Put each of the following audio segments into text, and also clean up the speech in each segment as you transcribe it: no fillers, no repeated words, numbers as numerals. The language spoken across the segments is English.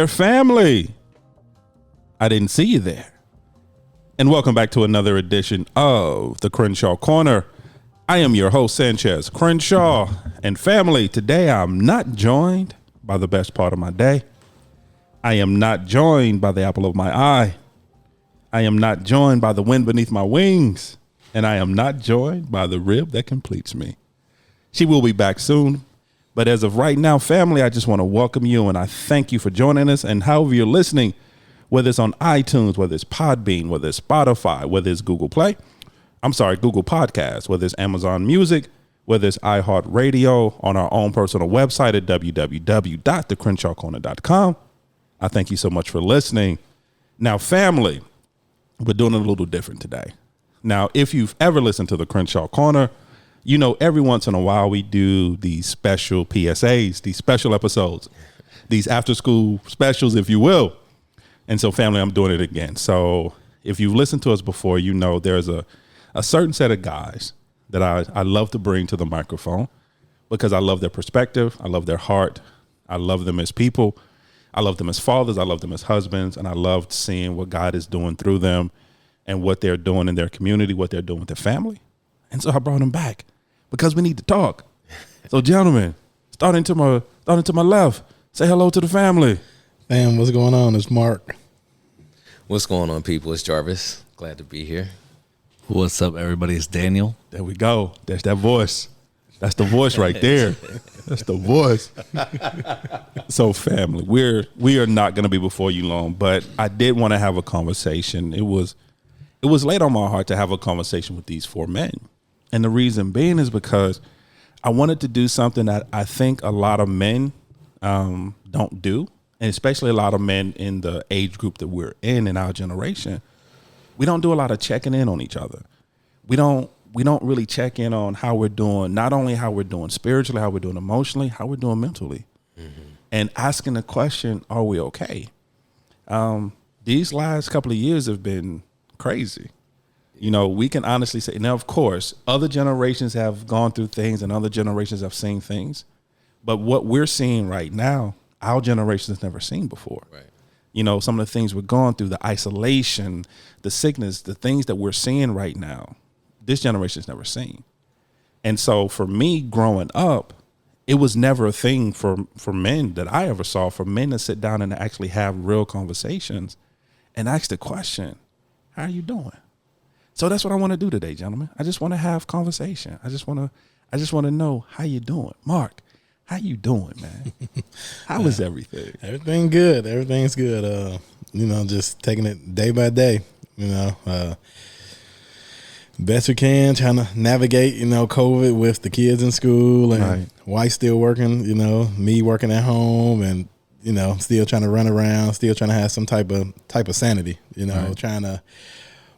there, family? I didn't see you there. And welcome back to another edition of the Crenshaw Corner. I am your host, Sanchez Crenshaw. And family, today I'm not joined by the best part of my day. I am not joined by the apple of my eye. I am not joined by the wind beneath my wings. And I am not joined by the rib that completes me. She will be back soon. But as of right now, family, I just want to welcome you and I thank you for joining us. And however you're listening, whether it's on iTunes, whether it's Podbean, whether it's Spotify, whether it's Google Podcasts, whether it's Amazon Music, whether it's iHeartRadio, on our own personal website at www.thecrenshawcorner.com. I thank you so much for listening. Now, family, we're doing it a little different today. Now, if you've ever listened to the Crenshaw Corner, you know, every once in a while we do these special PSAs, these special episodes, these after school specials, if you will. And so, family, I'm doing it again. So if you've listened to us before, you know there's a certain set of guys that I love to bring to the microphone because I love their perspective. I love their heart. I love them as people. I love them as fathers. I love them as husbands. And I loved seeing what God is doing through them and what they're doing in their community, what they're doing with their family. And so I brought them back because we need to talk. So, gentlemen, starting to my left, say hello to the family. Fam, what's going on? It's Mark. What's going on, people? It's Jarvis. Glad to be here. What's up, everybody? It's Daniel. There we go. That's that voice. That's the voice right there. That's the voice. So, family, we are not going to be before you long, but I did want to have a conversation. It was laid on my heart to have a conversation with these four men. And the reason being is because I wanted to do something that I think a lot of men don't do. And especially a lot of men in the age group that we're in our generation, we don't do a lot of checking in on each other. We don't really check in on how we're doing, not only how we're doing spiritually, how we're doing emotionally, how we're doing mentally. Mm-hmm. And asking the question, are we okay? These last couple of years have been crazy. You know, we can honestly say, now, of course, other generations have gone through things and other generations have seen things. But what we're seeing right now, our generation has never seen before. Right. You know, some of the things we're going through, the isolation, the sickness, the things that we're seeing right now, this generation's never seen. And so for me growing up, it was never a thing for men that I ever saw, for men to sit down and actually have real conversations and ask the question, how are you doing? So that's what I want to do today, gentlemen. I just want to have conversation. I just want to know how you doing. Mark, how you doing, man? How is everything? Everything good. Everything's good. You know, just taking it day by day, you know, best we can, trying to navigate, you know, COVID with the kids in school and right. Wife still working, you know, me working at home and, you know, still trying to run around, still trying to have some type of sanity, you know, right. Trying to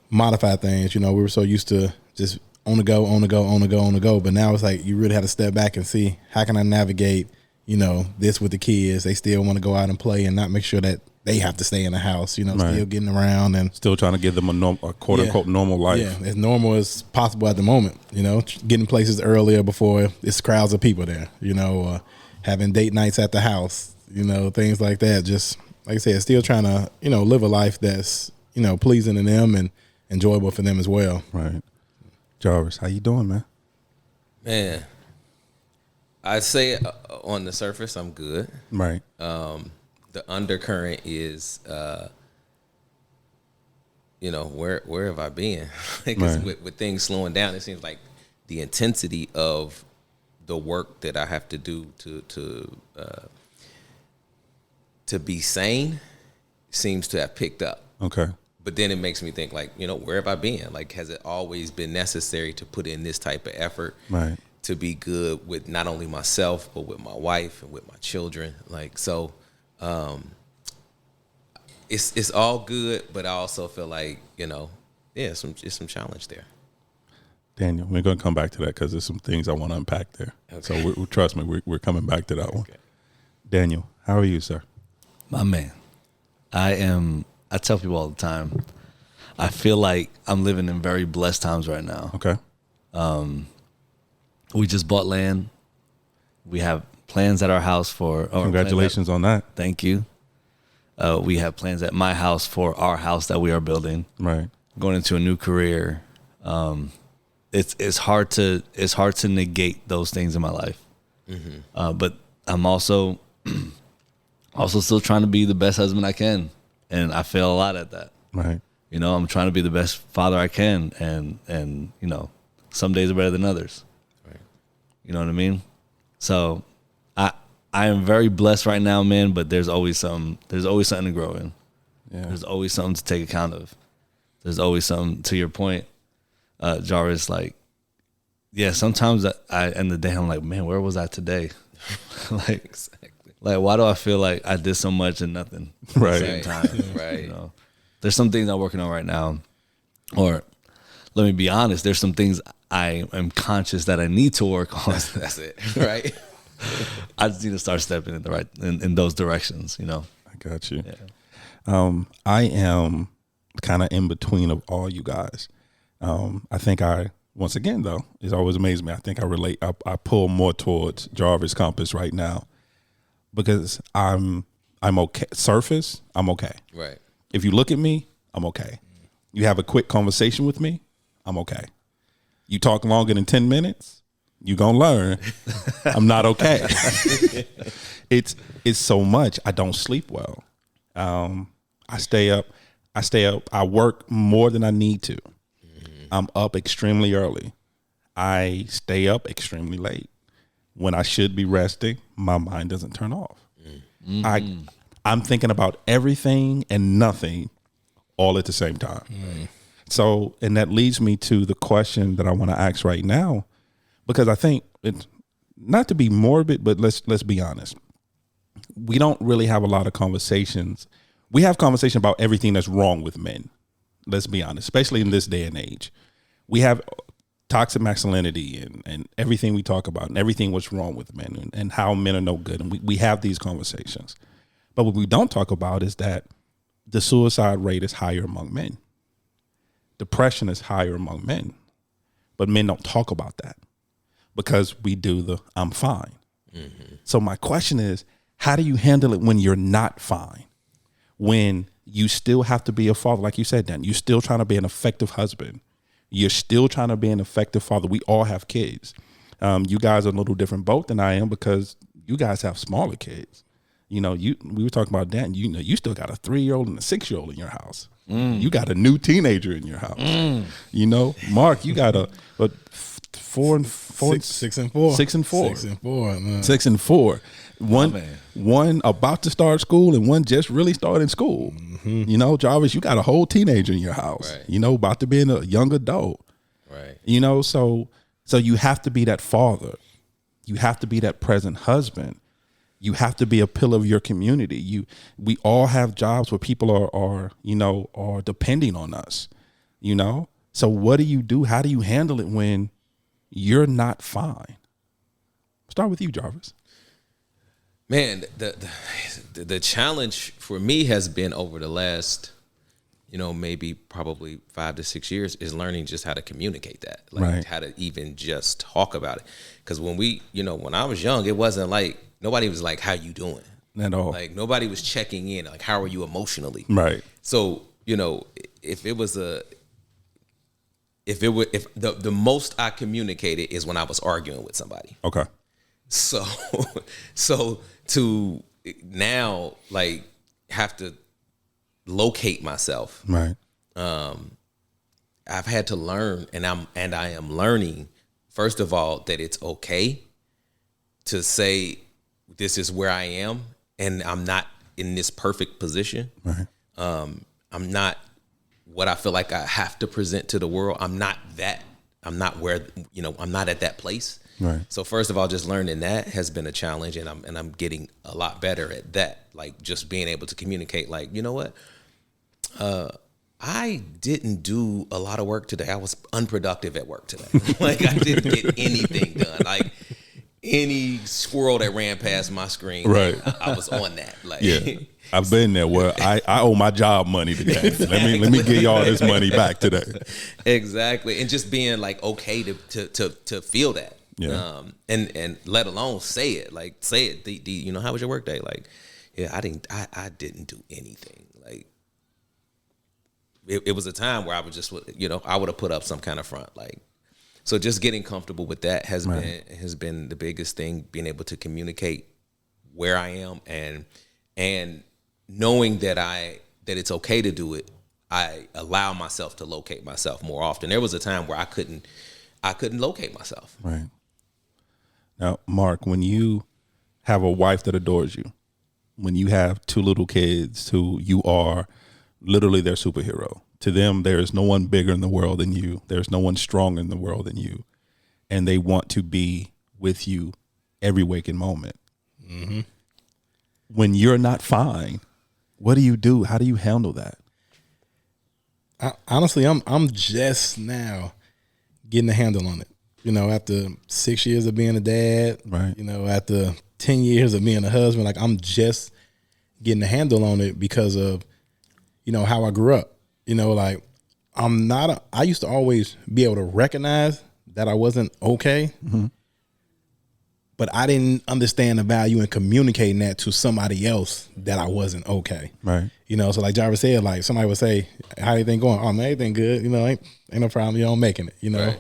modify things. You know, we were so used to just on the go. But now it's like you really have to step back and see how can I navigate, you know, this with the kids. They still want to go out and play and not make sure that they have to stay in the house, you know, right. Still getting around and still trying to give them a quote unquote normal life. Yeah, as normal as possible at the moment, you know, getting places earlier before it's crowds of people there, you know, having date nights at the house, you know, things like that. Just like I said, still trying to, you know, live a life that's, you know, pleasing to them and enjoyable for them as well. Right. Jarvis, how you doing, man? Man, I'd say on the surface, I'm good. Right. The undercurrent is, you know, where have I been? Because right. with things slowing down, it seems like the intensity of the work that I have to do to be sane seems to have picked up. Okay. But then it makes me think, like, you know, where have I been? Like, has it always been necessary to put in this type of effort right. to be good with not only myself, but with my wife and with my children? Like, so it's all good, but I also feel like, you know, it's some challenge there. Daniel, we're going to come back to that because there's some things I want to unpack there. Okay. So trust me, we're coming back to that one. Daniel, how are you, sir? My man, I tell people all the time, I feel like I'm living in very blessed times right now. Okay. We just bought land. We have plans at our house for. Congratulations on that. Thank you. We have plans at my house for our house that we are building. Right. Going into a new career. It's hard to negate those things in my life. But I'm also still trying to be the best husband I can, and I fail a lot at that. Right. You know, I'm trying to be the best father I can, and you know, some days are better than others. Right. You know what I mean? So I am very blessed right now, man, but there's always something to grow in. Yeah. There's always something to take account of. There's always something, to your point, Jarvis, like, yeah, sometimes I end the day, I'm like, man, where was I today? Like, Exactly. like, why do I feel like I did so much and nothing at the Right. same time? Right. You know, there's some things I'm working on right now, or let me be honest, there's some things I am conscious that I need to work on. That's it. Right. I just need to start stepping in those directions, you know? I got you. Yeah. I am kind of in between of all you guys. I think once again, though, it's always amazed me. I think I pull more towards Jarvis Compass right now because I'm okay. Surface, I'm okay. Right. If you look at me, I'm okay. You have a quick conversation with me, I'm okay. You talk longer than 10 minutes, you gonna learn I'm not okay. It's so much. I don't sleep well. I stay up. I work more than I need to. I'm up extremely early. I stay up extremely late. When I should be resting, my mind doesn't turn off. I'm thinking about everything and nothing all at the same time. So, and that leads me to the question that I want to ask right now, because I think it's not to be morbid, but let's be honest. We don't really have a lot of conversations. We have conversation about everything that's wrong with men. Let's be honest, especially in this day and age. We have toxic masculinity and everything we talk about and everything what's wrong with men and how men are no good. And we have these conversations. But what we don't talk about is that the suicide rate is higher among men. Depression is higher among men. But men don't talk about that because we do the I'm fine. So my question is, how do you handle it when you're not fine? When you still have to be a father, like you said, Dan, you're still trying to be an effective husband. You're still trying to be an effective father. We all have kids. You guys are a little different boat than I am because you guys have smaller kids. You know, we were talking about Dan. You know, you still got a 3-year-old and a 6-year-old in your house. You got a new teenager in your house. You know, Mark, you got a 4 and 4, 6 and 4, 6 and 4, 6 and 4, man. 6 and 4. One about to start school and one just really started school. You know, Jarvis, you got a whole teenager in your house. Right. You know, about to be a young adult. Right. You know, so you have to be that father. You have to be that present husband. You have to be a pillar of your community. We all have jobs where people are depending on us. You know, so what do you do? How do you handle it when you're not fine? Start with you, Jarvis. Man, the challenge for me has been over the last, maybe probably 5 to 6 years is learning just how to communicate that, Right. how to even just talk about it. Because when when I was young, it wasn't like nobody was like, "How you doing?" At all. Like nobody was checking in, like, "How are you emotionally?" Right. So if the most I communicated is when I was arguing with somebody. Okay. So to now like have to locate myself. Right. I've had to learn, and I am learning, first of all, that it's okay to say this is where I am and I'm not in this perfect position. Right. I'm not what I feel like I have to present to the world. I'm not where, I'm not at that place. Right. So first of all, just learning that has been a challenge, and I'm getting a lot better at that. Like just being able to communicate, like, you know what? I didn't do a lot of work today. I was unproductive at work today. Like I didn't get anything done. Like any squirrel that ran past my screen, Right. I was on that. Like Yeah. I've been there where I owe my job money today. Let me get y'all this money back today. Exactly. And just being like okay to feel that. Yeah. And let alone say it. Like say it. How was your work day? Like, Yeah, I didn't do anything. Like it was a time where I would just, I would have put up some kind of front. Like, so just getting comfortable with that has been the biggest thing. Being able to communicate where I am and knowing that it's okay to do it. I allow myself to locate myself more often. There was a time where I couldn't locate myself. Right. Now, Marc, when you have a wife that adores you, when you have 2 little kids who you are literally their superhero, to them, there is no one bigger in the world than you. There's no one stronger in the world than you. And they want to be with you every waking moment. Mm-hmm. When you're not fine, what do you do? How do you handle that? Honestly, I'm just now getting a handle on it. After 6 years of being a dad, right? After 10 years of being a husband, like I'm just getting a handle on it because of, how I grew up. Like I used to always be able to recognize that I wasn't okay, but I didn't understand the value in communicating that to somebody else that I wasn't okay. Right. So like Jarvis said, like somebody would say, how everything going? Oh man, everything good. Ain't no problem. I'm making it, Right.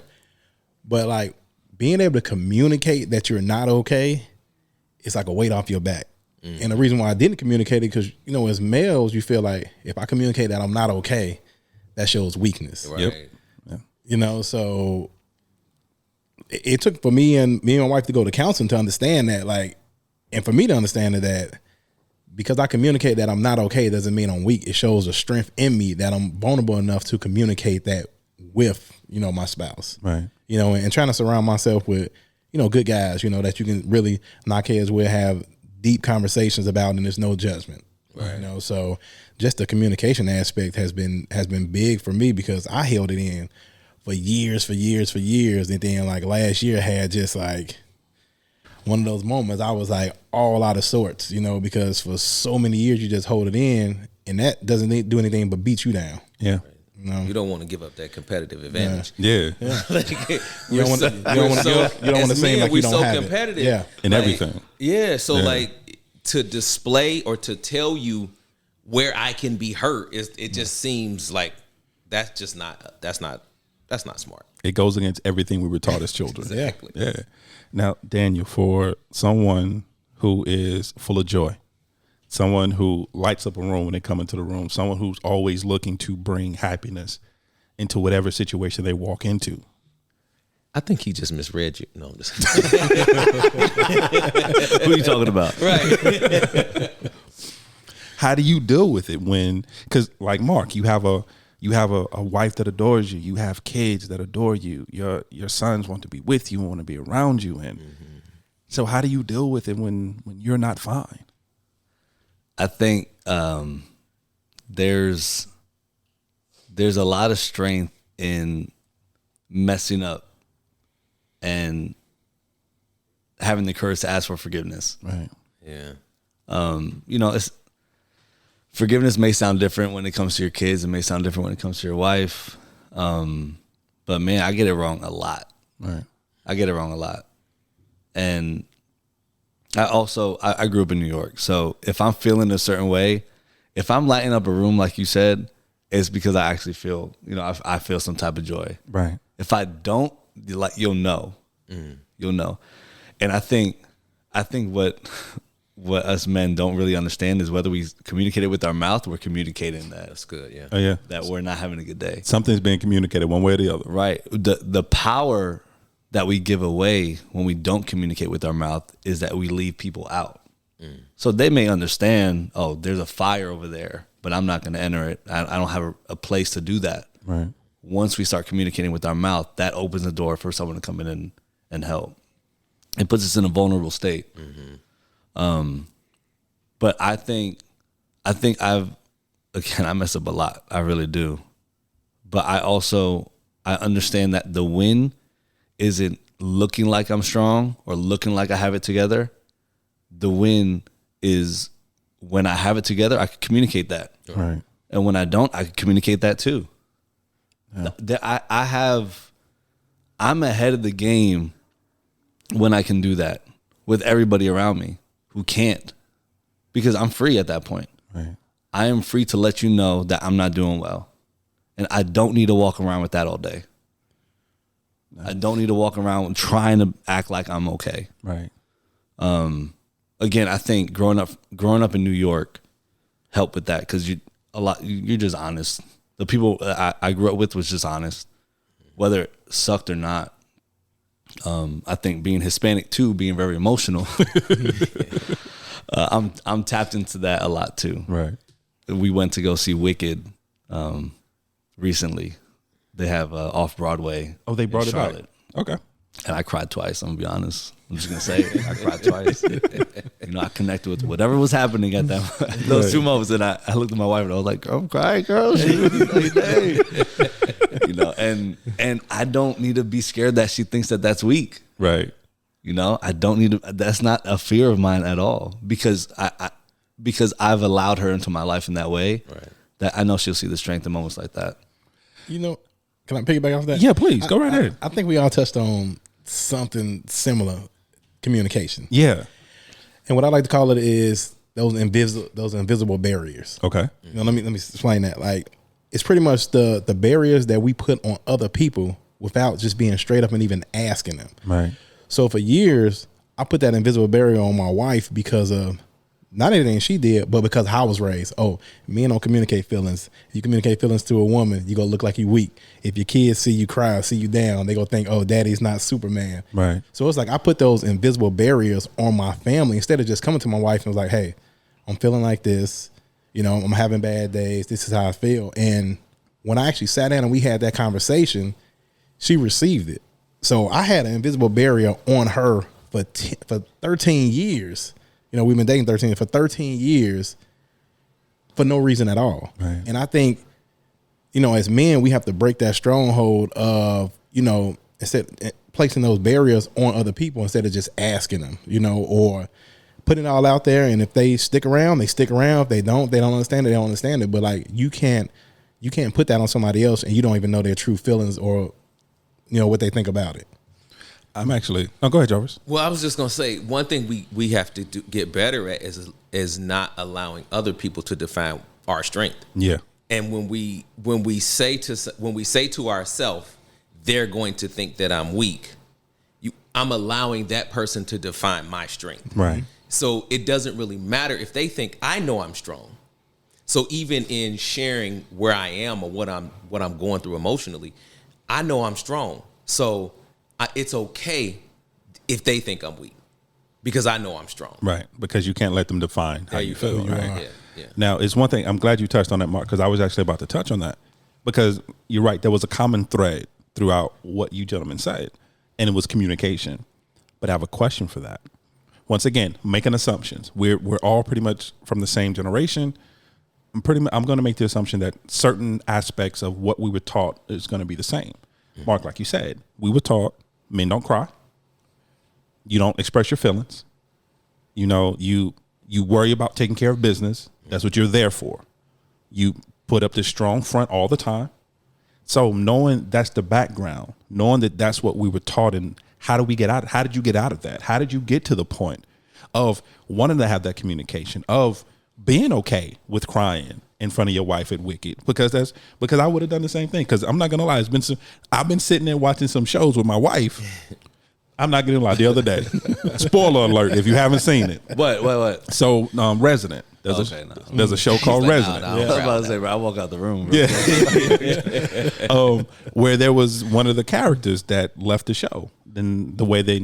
But like being able to communicate that you're not okay, it's like a weight off your back. And the reason why I didn't communicate it, because, as males, you feel like if I communicate that I'm not okay, that shows weakness. Right. Yep. So it took for me and my wife to go to counseling to understand that, like, and for me to understand that because I communicate that I'm not okay doesn't mean I'm weak. It shows a strength in me that I'm vulnerable enough to communicate that with, my spouse. Right. And trying to surround myself with, good guys, that you can really knock heads with, have deep conversations about, and there's no judgment. Right. So just the communication aspect has been big for me because I held it in for years. And then like last year had just like one of those moments I was like all out of sorts, because for so many years you just hold it in and that doesn't do anything but beat you down. Yeah. You don't want to give up that competitive advantage. Yeah. Like, You don't want to seem like you don't have competitive. it. Yeah. And Like, everything. Yeah. So like to display or to tell you where I can be hurt it just seems like that's not smart. It goes against everything we were taught as children. Exactly. Yeah. Now, Daniel, for someone who is full of joy, someone who lights up a room when they come into the room, someone who's always looking to bring happiness into whatever situation they walk into. I think he just misread you. No, I'm just Who are you talking about? right. How do you deal with it when, because like Marc, you have a wife that adores you, you have kids that adore you, your sons want to be with you, want to be around you, and so how do you deal with it when you're not fine? I think there's a lot of strength in messing up and having the courage to ask for forgiveness. Right. Yeah. Forgiveness may sound different when it comes to your kids. It may sound different when it comes to your wife. But man, I get it wrong a lot. Right. I get it wrong a lot. And I grew up in New York. So if I'm feeling a certain way, if I'm lighting up a room, like you said, it's because I actually feel, I feel some type of joy. Right. If I don't, you'll know. You'll know. And I think what us men don't really understand is whether we communicate it with our mouth, we're communicating that. That's good. Yeah. Oh yeah. That we're not having a good day. Something's being communicated one way or the other. Right. The power that we give away when we don't communicate with our mouth is that we leave people out. So they may understand, oh, there's a fire over there, but I'm not going to enter it. I don't have a place to do that. Right. Once we start communicating with our mouth, that opens the door for someone to come in and help. It puts us in a vulnerable state. But I think I mess up a lot. I really do. But I understand that the win isn't looking like I'm strong or looking like I have it together. The win is when I have it together, I can communicate that. Right. And when I don't, I can communicate that too. Yeah. I'm ahead of the game when I can do that with everybody around me who can't. because I'm free at that point. Right. I am free to let you know that I'm not doing well. And I don't need to walk around with that all day. I don't need to walk around trying to act like I'm okay. Right. Again, I think growing up in New York helped with that because you're just honest. The people I grew up with was just honest, whether it sucked or not. I think being Hispanic too, being very emotional, I'm tapped into that a lot too. Right. We went to go see Wicked recently. They have off Broadway. Oh, they brought it back. Okay. And I cried twice. I'm gonna be honest. I'm just gonna say it. I cried twice. I connected with whatever was happening at those 2 moments. And I looked at my wife and I was like, "I'm crying, girl." She was like, and I don't need to be scared that she thinks that that's weak. Right. I don't need to. That's not a fear of mine at all because because I've allowed her into my life in that way. Right. That I know she'll see the strength in moments like that. Can I piggyback off that? Yeah, please go right ahead. I think we all touched on something similar, communication. Yeah. And what I like to call it is those invisible barriers. Okay. Let me explain that. Like, it's pretty much the barriers that we put on other people without just being straight up and even asking them. Right. So for years, I put that invisible barrier on my wife because of not anything she did, but because how I was raised. Oh, men don't communicate feelings. If you communicate feelings to a woman, you gonna look like you weak. If your kids see you cry or see you down, they gonna think, oh, daddy's not Superman. Right. So it's like I put those invisible barriers on my family instead of just coming to my wife and was like, hey, I'm feeling like this. I'm having bad days. This is how I feel. And when I actually sat down and we had that conversation, she received it. So I had an invisible barrier on her for 13 years. We've been dating 13 years for no reason at all. Right. And I think, as men, we have to break that stronghold of, instead placing those barriers on other people instead of just asking them, or putting it all out there. And if they stick around, they stick around. If they don't understand it, they don't understand it. But like, you can't put that on somebody else and you don't even know their true feelings or, what they think about it. I'm actually. Oh, go ahead, Jarvis. Well, I was just gonna say one thing we have to get better at is not allowing other people to define our strength. Yeah. And when we say to ourselves, they're going to think that I'm weak. I'm allowing that person to define my strength. Right. So it doesn't really matter if they think I know I'm strong. So even in sharing where I am or what I'm going through emotionally, I know I'm strong. So it's okay if they think I'm weak because I know I'm strong. Right. Because you can't let them define how you feel. Right. Yeah. Now, it's one thing. I'm glad you touched on that, Mark, because I was actually about to touch on that. Because you're right. There was a common thread throughout what you gentlemen said, and it was communication. But I have a question for that. Once again, making assumptions. We're all pretty much from the same generation. I'm going to make the assumption that certain aspects of what we were taught is going to be the same. Mark, like you said, we were taught men don't cry. You don't express your feelings. You worry about taking care of business. That's what you're there for. You put up this strong front all the time. So knowing that's the background, knowing that that's what we were taught, and how did you get out of that? How did you get to the point of wanting to have that communication, of being okay with crying in front of your wife at Wicked? Because I would have done the same thing. Because I'm not gonna lie, I've been sitting there watching some shows with my wife. I'm not gonna lie. The other day, spoiler alert if you haven't seen it. What? So, Resident. There's a show called Resident. I was about to say, bro, I walk out the room. Bro. Yeah. Where there was one of the characters that left the show, and the way they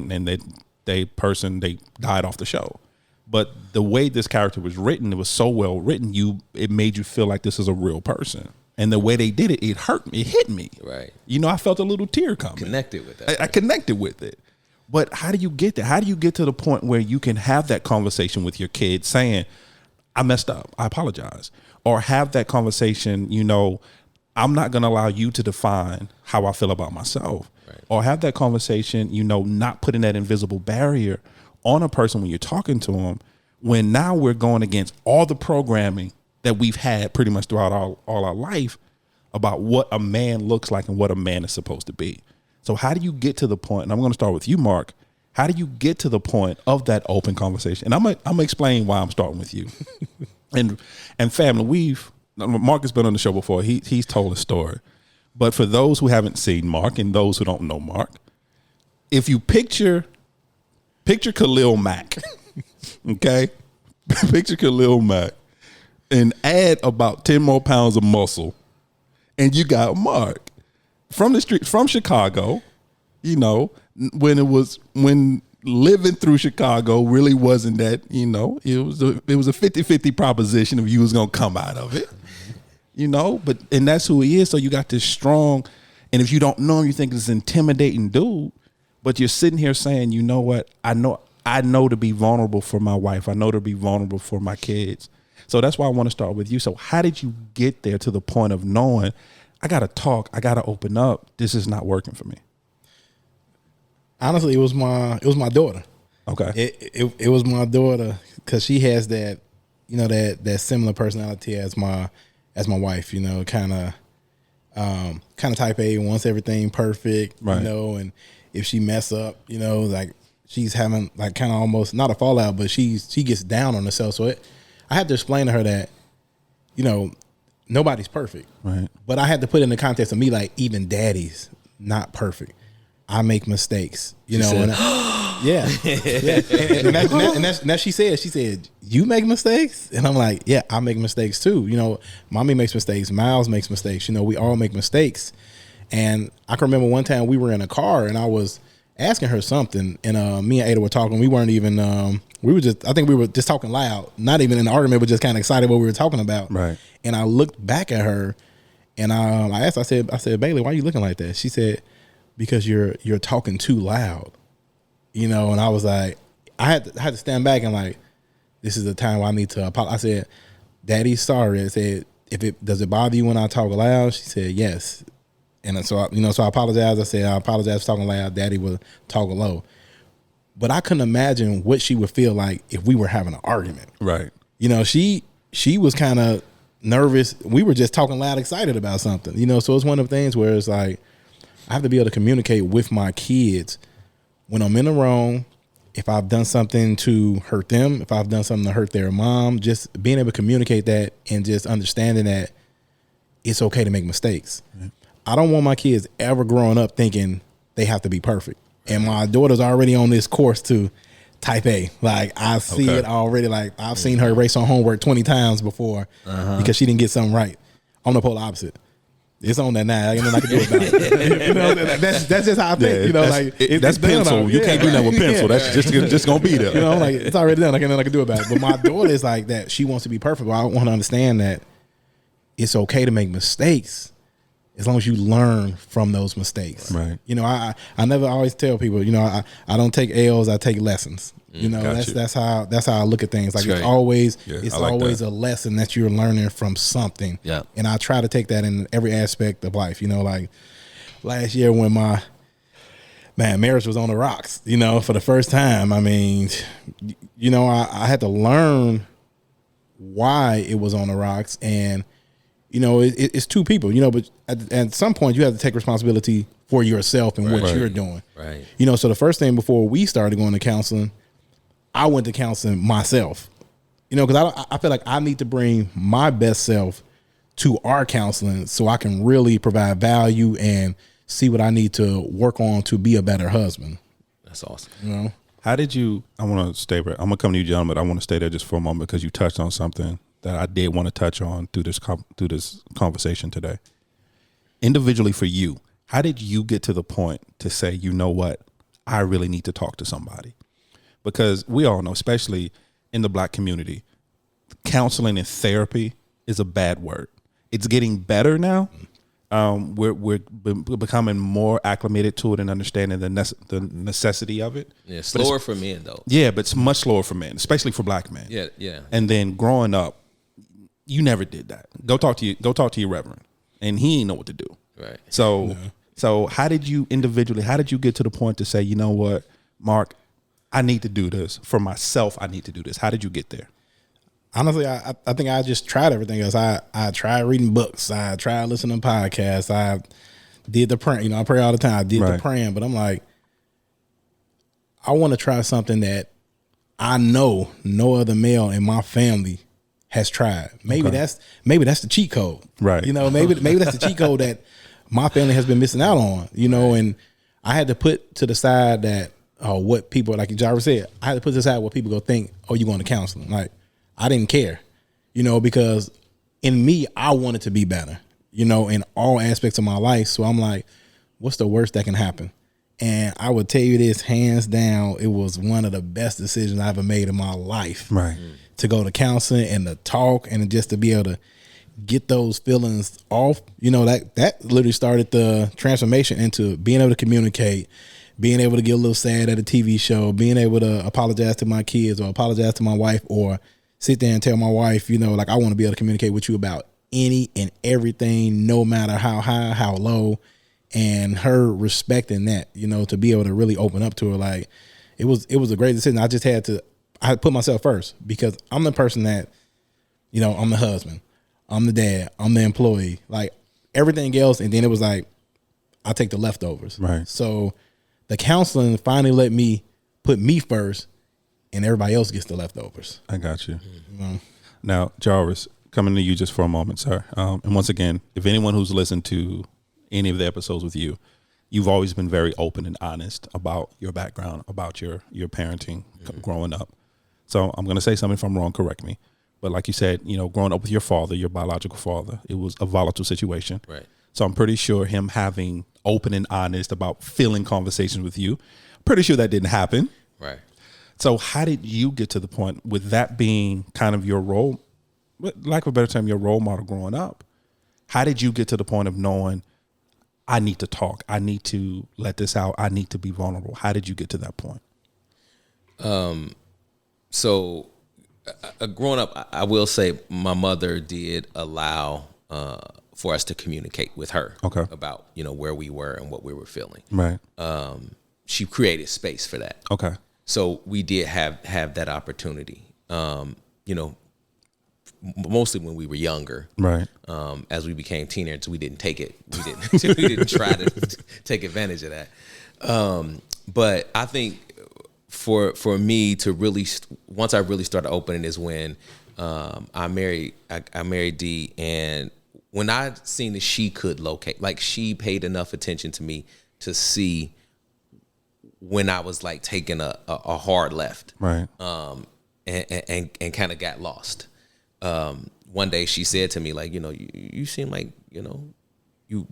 died off the show. But the way this character was written, it was so well written, it made you feel like this is a real person. And the way they did it, it hurt me, it hit me. Right. I felt a little tear coming. Connected with that. I connected with it. But how do you get there? How do you get to the point where you can have that conversation with your kid saying, I messed up, I apologize? Or have that conversation, I'm not going to allow you to define how I feel about myself. Right. Or have that conversation, not putting that invisible barrier on a person when you're talking to them, when now we're going against all the programming that we've had pretty much throughout all our life about what a man looks like and what a man is supposed to be. So how do you get to the point, and I'm going to start with you, Mark, How do you get to the point of that open conversation? And I'm gonna explain why I'm starting with you. and family, Marc has been on the show before. He's told a story. But for those who haven't seen Marc and those who don't know Marc, if you picture Khalil Mack, okay? Picture Khalil Mack and add about 10 more pounds of muscle, and you got Marc from the street, from Chicago, you know, when living through Chicago really wasn't that, you know, it was a 50-50 proposition if you was going to come out of it, you know, and that's who he is. So you got this strong, and if you don't know him, you think this intimidating dude, but you're sitting here saying, you know what, I know to be vulnerable for my wife. I know to be vulnerable for my kids. So that's why I want to start with you. So how did you get there to the point of knowing I got to talk, I got to open up, this is not working for me? Honestly, it was my daughter. Okay. It was my daughter, because she has that, you know, that similar personality as my wife, you know, kind of type A, wants everything perfect, right. You know, and if she mess up, you know, like she's having like kind of almost not a fallout, but she gets down on herself. So I had to explain to her that, you know, nobody's perfect. Right. But I had to put it in the context of me, like, even daddy's not perfect. I make mistakes, you know. And yeah. And that's she said, you make mistakes? And I'm like, yeah, I make mistakes too. You know, mommy makes mistakes. Miles makes mistakes. You know, we all make mistakes. And I can remember one time we were in a car and I was asking her something, and me and Ada were talking. We weren't even, I think we were just talking loud, not even in an argument, but just kind of excited what we were talking about. Right. And I looked back at her and I asked, I said, Bailey, why are you looking like that? She said, because you're talking too loud, you know. And I was like, I had to stand back and like, this is the time where I need to apologize. I said, Daddy's sorry. I said, does it bother you when I talk loud? She said, yes. And so, so I apologized. I said, I apologize for talking loud. Daddy was talking low. But I couldn't imagine what she would feel like if we were having an argument. Right. You know, she was kind of nervous. We were just talking loud, excited about something, you know. So it's one of the things where it's like, I have to be able to communicate with my kids when I'm in the wrong, if I've done something to hurt them, if I've done something to hurt their mom, just being able to communicate that and just understanding that it's okay to make mistakes. Mm-hmm. I don't want my kids ever growing up thinking they have to be perfect. And my daughter's already on this course to type A. Like, I see it already. Like, I've seen her erase on homework 20 times before because she didn't get something right. I'm the polar opposite. It's on that now. I can do it now. You know, that's just how I think. Yeah, you know, like that's pencil. You can't do that with pencil. That's just gonna be there. You know, like it's already done. I can do about it. But my daughter is like that. She wants to be perfect. But I want to understand that it's okay to make mistakes as long as you learn from those mistakes. Right. You know, I never always tell people. You know, I don't take L's. I take lessons. You know, that's how I look at things. Like, it's always a lesson that you're learning from something. Yeah. And I try to take that in every aspect of life. You know, like last year when my marriage was on the rocks, you know, for the first time. I mean, you know, I had to learn why it was on the rocks, and you know, it's two people. You know, but at some point you have to take responsibility for yourself and what you're doing. Right. You know, so the first thing before we started going to counseling, I went to counseling myself, you know, because I feel like I need to bring my best self to our counseling so I can really provide value and see what I need to work on to be a better husband. That's awesome. You know, how did you? I want to stay. I'm gonna come to you, gentlemen. But I want to stay there just for a moment because you touched on something that I did want to touch on through this conversation today. Individually, for you, how did you get to the point to say, you know what, I really need to talk to somebody? Because we all know, especially in the Black community, counseling and therapy is a bad word. It's getting better now. We're becoming more acclimated to it and understanding the necessity of it. Yeah, slower for men though. Yeah, but it's much slower for men, especially for Black men. Yeah, yeah. And then growing up, you never did that. Go talk to your reverend, and he ain't know what to do. Right. So how did you individually? How did you get to the point to say, you know what, Marc, I need to do this for myself. I need to do this. How did you get there? Honestly, I think I just tried everything else. I tried reading books. I tried listening to podcasts. I did the praying. You know, I pray all the time. I did the praying, but I'm like, I want to try something that I know no other male in my family has tried. Maybe that's the cheat code, right? You know, maybe that's the cheat code that my family has been missing out on. You know, and I had to put to the side that what people, like Jarvis said, I had to put to the side what people go think. Oh, you going to counseling? Like, I didn't care, you know, because in me, I wanted to be better, you know, in all aspects of my life. So I'm like, what's the worst that can happen? And I would tell you this, hands down, it was one of the best decisions I ever made in my life. Right. To go to counseling and to talk and just to be able to get those feelings off. You know, that literally started the transformation into being able to communicate, being able to get a little sad at a TV show, being able to apologize to my kids or apologize to my wife, or sit there and tell my wife, you know, like, I want to be able to communicate with you about any and everything, no matter how high, how low. And her respecting that, you know, to be able to really open up to her, like, it was a great decision. I had put myself first, because I'm the person that, you know, I'm the husband, I'm the dad, I'm the employee, like everything else. And then it was like, I'll take the leftovers. Right. So the counseling finally let me put me first, and everybody else gets the leftovers. I got you. Mm-hmm. Now, Jarvis, coming to you just for a moment, sir. And once again, if anyone who's listened to any of the episodes with you, you've always been very open and honest about your background, about your parenting growing up. So I'm going to say something if I'm wrong, correct me. But like you said, you know, growing up with your father, your biological father, it was a volatile situation. Right. So I'm pretty sure him having open and honest about feeling conversations with you, pretty sure that didn't happen. Right. So how did you get to the point with that being kind of your role, lack of a better term, your role model growing up? How did you get to the point of knowing, I need to talk, I need to let this out, I need to be vulnerable? How did you get to that point? So growing up, I will say my mother did allow for us to communicate with her about, you know, where we were and what we were feeling. Right. She created space for that. Okay. So we did have that opportunity, you know, mostly when we were younger. Right. As we became teenagers, we didn't take it. We didn't try to take advantage of that. But I think for me to really, once I really started opening is when I married Dee, and when I seen that she could locate, like, she paid enough attention to me to see when I was like taking a hard left, right, and kind of got lost. One day she said to me, like, you know, you seem like, you know,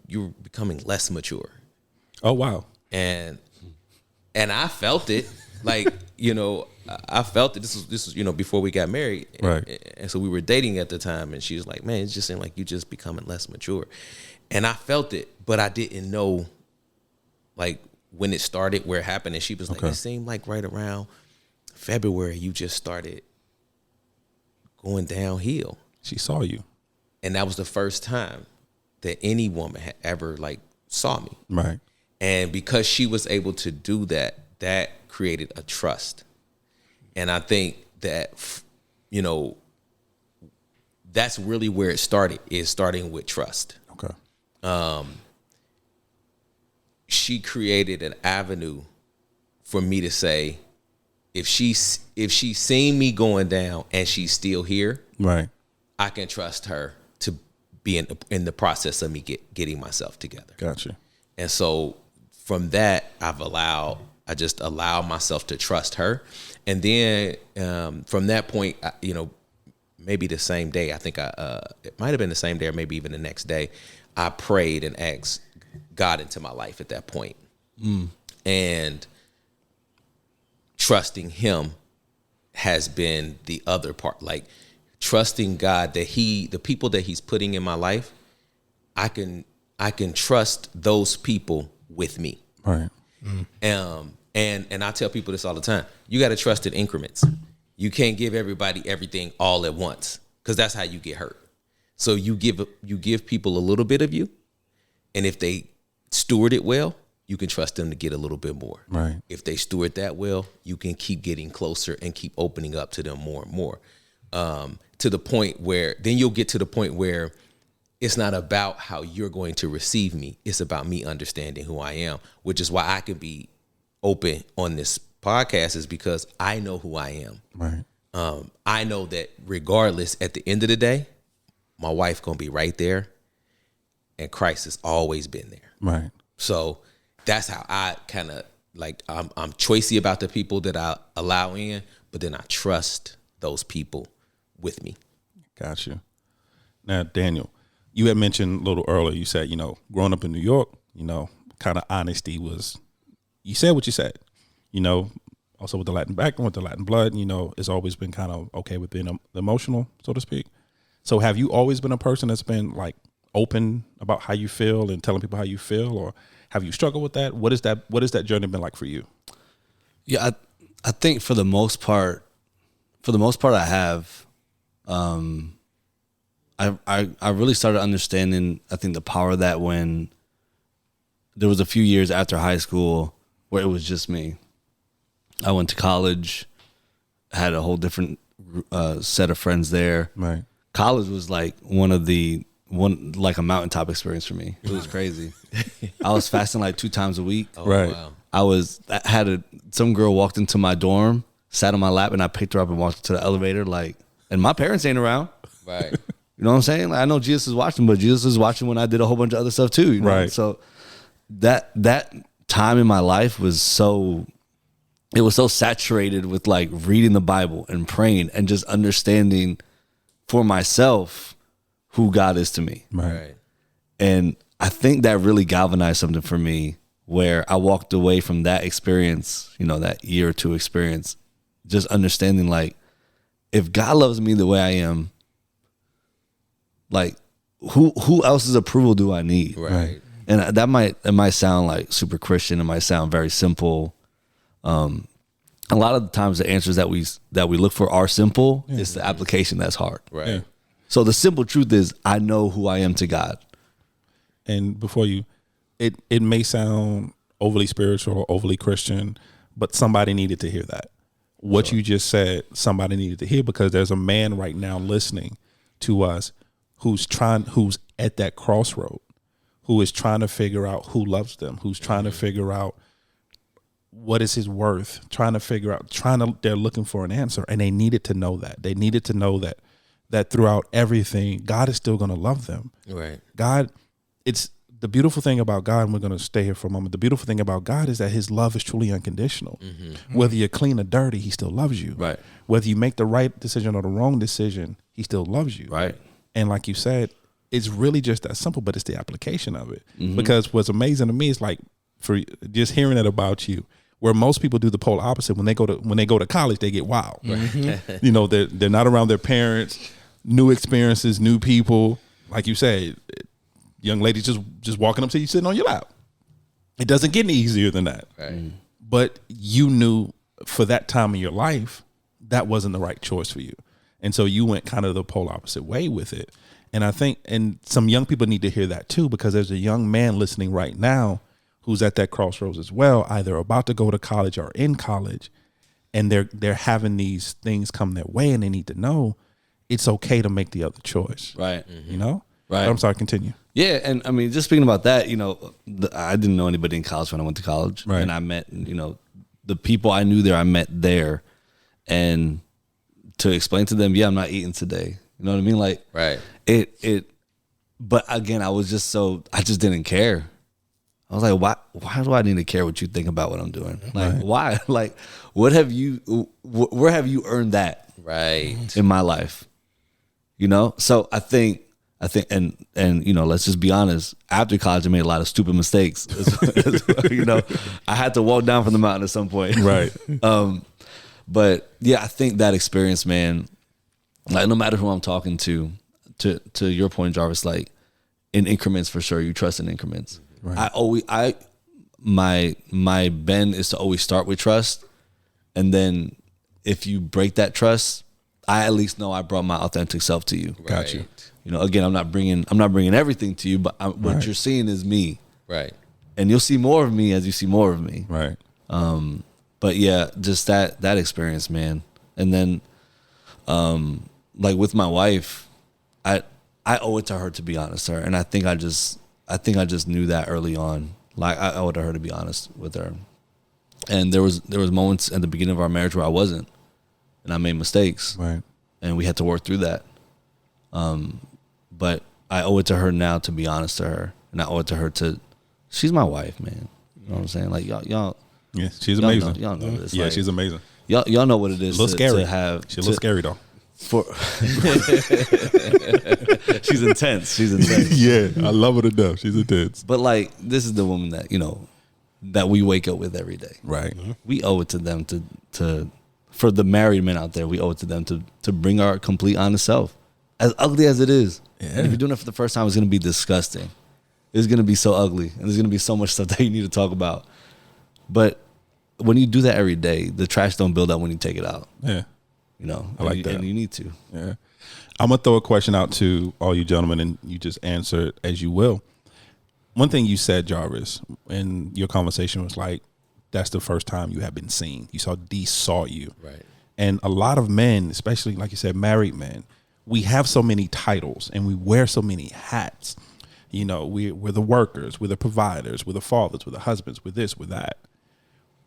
you're becoming less mature. Oh wow. And I felt it, like, you know, I felt it. This was, you know, before we got married, right? And so we were dating at the time, and she was like, man, it just seemed like you just becoming less mature. And I felt it, but I didn't know, like, when it started, where it happened. And she was like, it seemed like right around February you just started going downhill. She saw you. And that was the first time that any woman had ever, like, saw me. Right. And because she was able to do that, that created a trust. And I think that, you know, that's really where it started, is starting with trust. Okay. She created an avenue for me to say, if she's seen me going down and she's still here, right, I can trust her to be in the process of me getting myself together. Gotcha. And so from that, I just allowed myself to trust her. And then from that point, you know, maybe the same day, I think it might have been the same day or maybe even the next day, I prayed and asked God into my life at that point. And trusting him has been the other part. Like, trusting God that the people that he's putting in my life, I can trust those people with me. Right. And I tell people this all the time. You got to trust in increments. You can't give everybody everything all at once, because that's how you get hurt. So you give people a little bit of you, and if they steward it well, you can trust them to get a little bit more. Right. If they steward that well, you can keep getting closer and keep opening up to them more and more. To the point where then you'll get to the point where it's not about how you're going to receive me. It's about me understanding who I am, which is why I can be open on this podcast is because I know who I am. Right. I know that regardless, at the end of the day, my wife gonna be right there, and Christ has always been there. Right. So that's how I kind of like. I'm choicey about the people that I allow in, but then I trust those people with me. Got you. Now, Daniel, you had mentioned a little earlier. You said, growing up in New York, kind of honesty was. You said what you said. Also with the Latin background, with the Latin blood, it's always been kind of okay with being emotional, so to speak. So have you always been a person that's been like open about how you feel and telling people how you feel, or have you struggled with that? What is that journey been like for you? Yeah, I think for the most part I have. I really started understanding, I think, the power of that when there was a few years after high school where it was just me. I went to college, had a whole different set of friends there. Right. College was like like a mountaintop experience for me. It was crazy. I was fasting like 2 times a week. Oh, right. Wow. Some girl walked into my dorm, sat on my lap, and I picked her up and walked to the elevator. And my parents ain't around. Right. You know what I'm saying? Like, I know Jesus is watching, but Jesus is watching when I did a whole bunch of other stuff too. Right. So that time in my life was so saturated with like reading the Bible and praying and just understanding for myself who God is to me. Right. And I think that really galvanized something for me where I walked away from that experience, that year or 2 experience, just understanding like, if God loves me the way I am, like who else's approval do I need? Right. And it might sound like super Christian. It might sound very simple. A lot of the times the answers that we look for are simple. Yeah. It's the application that's hard. Right. Yeah. So the simple truth is I know who I am to God. And before it may sound overly spiritual or overly Christian, but somebody needed to hear that. What you just said, somebody needed to hear, because there's a man right now listening to us who's at that crossroad, who is trying to figure out who loves them, who's trying to figure out what is his worth, they're looking for an answer, and they needed to know that. They needed to know that throughout everything, God is still going to love them. Right. God, it's the beautiful thing about God, and we're going to stay here for a moment. The beautiful thing about God is that his love is truly unconditional. Mm-hmm. Whether you're clean or dirty, he still loves you. Right. Whether you make the right decision or the wrong decision, he still loves you. Right. And like you said, it's really just that simple, but it's the application of it. Mm-hmm. Because what's amazing to me is like, for just hearing it about you, where most people do the polar opposite. When they go to college, they get wild. Mm-hmm. They're not around their parents, new experiences, new people. Like you said, young ladies just walking up to you, sitting on your lap. It doesn't get any easier than that. Right. But you knew for that time in your life, that wasn't the right choice for you. And so you went kind of the polar opposite way with it. And I think, and some young people need to hear that too, because there's a young man listening right now who's at that crossroads as well, either about to go to college or in college, and they're having these things come their way, and they need to know it's okay to make the other choice. Right. Right. Right. I'm sorry, continue. Yeah, and I mean, just speaking about that, I didn't know anybody in college when I went to college. Right. And I met, the people I knew there, I met there. And to explain to them, I'm not eating today. You know what I mean? Like, right. But again, I just didn't care. I was like, why do I need to care what you think about what I'm doing? Like, right. Why? Like, where have you earned that? Right. In my life? So I think, and let's just be honest. After college, I made a lot of stupid mistakes. I had to walk down from the mountain at some point. Right. But yeah, I think that experience, man. Like, no matter who I'm talking to your point, Jarvis, like in increments for sure. You trust in increments. Right. My bend is to always start with trust, and then if you break that trust, I at least know I brought my authentic self to you. Right. Got you. Again, I'm not bringing everything to you, but what you're seeing is me. Right. And you'll see more of me as you see more of me. Right. But yeah, just that experience, man. And then, like with my wife, I owe it to her to be honest with her, and I think I just knew that early on. Like I owe it to her to be honest with her, And there was moments at the beginning of our marriage where I wasn't, and I made mistakes, Right. and we had to work through that. But I owe it to her now to be honest to her, and I owe it to her to. She's my wife, man. You know what I'm saying? Like y'all. Yeah, she's amazing. Y'all know this. Yeah, like, she's amazing. Y'all know what it is. A little scary. To have. She a little scary though. She's intense. She's intense. Yeah, I love her to death. She's intense. But like, this is the woman that that we wake up with every day. Right. We owe it to them to for the married men out there. We owe it to them to bring our complete honest self, as ugly as it is. Yeah. And if you're doing it for the first time, it's gonna be disgusting. It's gonna be so ugly, and there's gonna be so much stuff that you need to talk about. But when you do that every day, the trash don't build up when you take it out. Yeah. I like that. And you need to. Yeah. I'm going to throw a question out to all you gentlemen, and you just answer it as you will. One thing you said, Jarvis, in your conversation was like, that's the first time you have been seen. You saw D saw you. Right. And a lot of men, especially like you said, married men, we have so many titles and we wear so many hats. We're the workers, we're the providers, we're the fathers, we're the husbands, we're this, we're that.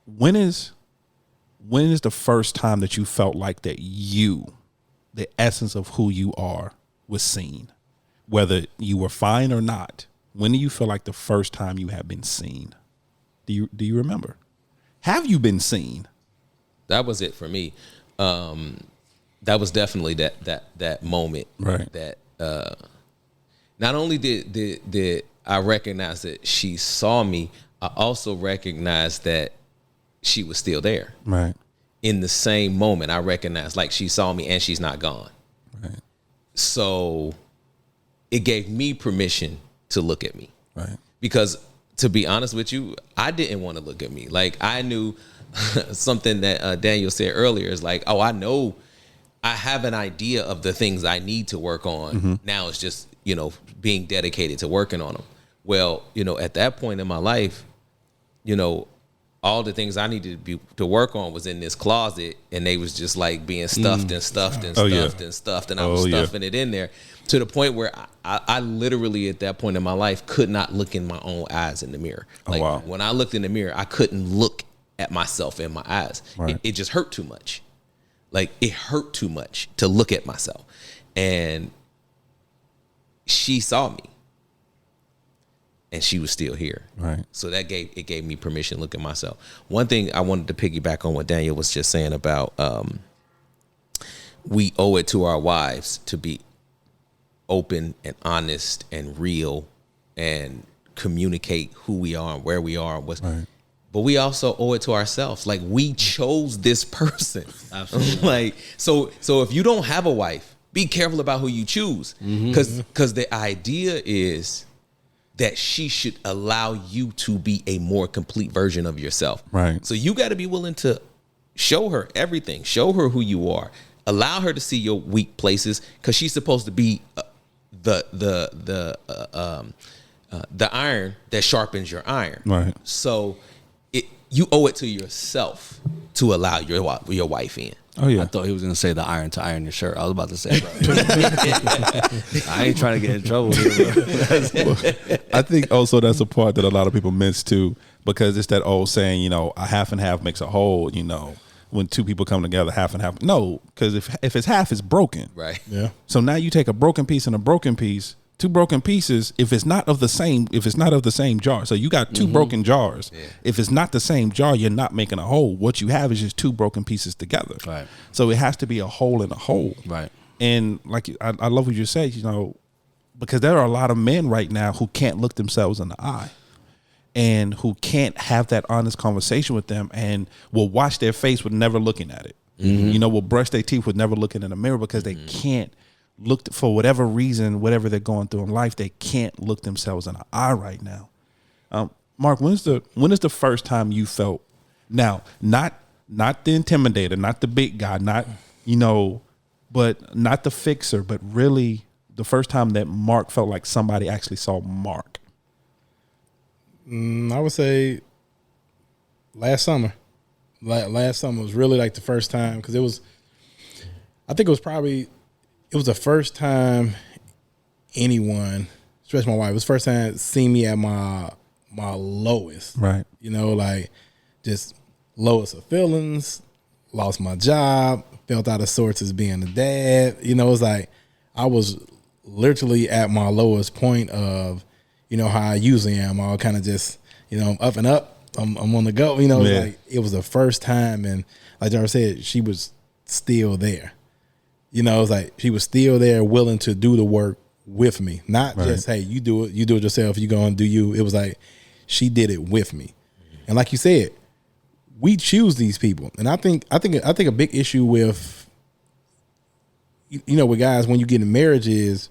When is the first time that you felt like that the essence of who you are, was seen? Whether you were fine or not, when do you feel like the first time you have been seen? Do you remember? Have you been seen? That was it for me. That was definitely that moment. Right. That not only did I recognize that she saw me, I also recognized that she was still there. Right. In the same moment, I recognized like she saw me and she's not gone. Right. So it gave me permission to look at me. Right. Because to be honest with you, I didn't want to look at me. Like I knew something that Daniel said earlier is like, oh, I know I have an idea of the things I need to work on. Mm-hmm. Now it's just, being dedicated to working on them. Well, at that point in my life, all the things I needed to work on was in this closet, and they was just like being stuffed and stuffed and stuffed and stuffed, and I was stuffing it in there to the point where I literally at that point in my life could not look in my own eyes in the mirror. Like when I looked in the mirror, I couldn't look at myself in my eyes. Right. It just hurt too much. Like it hurt too much to look at myself, and she saw me. And she was still here. Right. So that gave me permission to look at myself. One thing I wanted to piggyback on what Daniel was just saying about we owe it to our wives to be open and honest and real and communicate who we are and where we are. Right. But we also owe it to ourselves. Like we chose this person. Absolutely. Like so if you don't have a wife, be careful about who you choose. Because the idea is that she should allow you to be a more complete version of yourself. Right. So you got to be willing to show her everything. Show her who you are. Allow her to see your weak places, because she's supposed to be the iron that sharpens your iron. Right. So you owe it to yourself to allow your wife in. Oh yeah. I thought he was gonna say the iron to iron your shirt. I was about to say, bro. I ain't trying to get in trouble here, bro. I think also that's a part that a lot of people miss too, because it's that old saying, a half and half makes a whole. When two people come together, half and half. No, because if it's half, it's broken. Right. Yeah. So now you take a broken piece and a broken piece, two broken pieces. If it's not of the same jar, so you got two broken jars. Yeah. If it's not the same jar, you're not making a whole. What you have is just two broken pieces together. Right. So it has to be a whole and a whole. Right. And like I love what you said, because there are a lot of men right now who can't look themselves in the eye, and who can't have that honest conversation with them, and will wash their face with never looking at it. Mm-hmm. Will brush their teeth with never looking in the mirror, because they can't look, for whatever reason, whatever they're going through in life, they can't look themselves in the eye right now. Marc, when is the first time you felt, now not the intimidator, not the big guy, not but not the fixer, but really the first time that Marc felt like somebody actually saw Marc? I would say last summer. Last summer was really like the first time, because it was the first time anyone, especially my wife, it was the first time seeing me at my lowest. Right. Like just lowest of feelings, lost my job, felt out of sorts as being a dad. You know, it's like I was literally at my lowest point of, you know, how I usually am. I'll kind of just, you know, I'm up and up. I'm on the go. You know, it's like it was the first time, and like Jarvis said, she was still there. You know, it was like she was still there, willing to do the work with me. Not just, hey, you do it yourself, you go and do you. It was like she did it with me. And like you said, we choose these people. And I think a big issue with, you know, with guys when you get in marriage is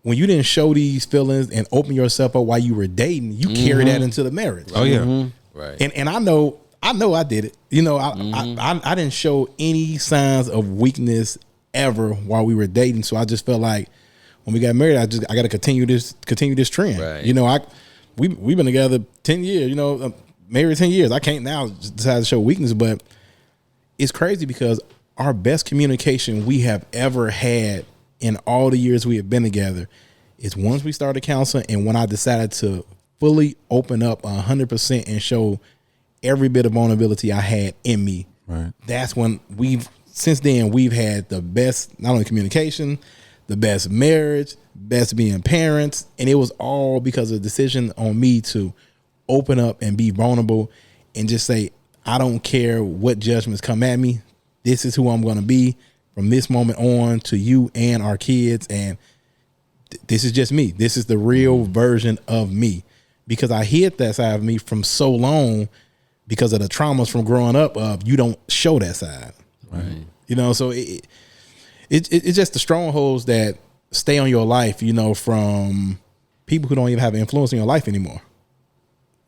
when you didn't show these feelings and open yourself up while you were dating, you carry that into the marriage. Oh yeah. Right. And I know I did it. You know, I didn't show any signs of weakness ever while we were dating. So I just felt like when we got married, I got to continue this trend. Right. You know, we've been together 10 years. You know, married 10 years. I can't now decide to show weakness, but it's crazy because our best communication we have ever had in all the years we have been together is once we started counseling and when I decided to fully open up 100% and show every bit of vulnerability I had in me. Right. That's when since then we've had the best, not only communication, the best marriage, best being parents. And it was all because of the decision on me to open up and be vulnerable and just say, I don't care what judgments come at me. This is who I'm going to be from this moment on to you and our kids. And this is just me. This is the real version of me, because I hid that side of me from so long because of the traumas from growing up of you don't show that side. Right. You know, so it's just the strongholds that stay on your life, you know, from people who don't even have influence in your life anymore.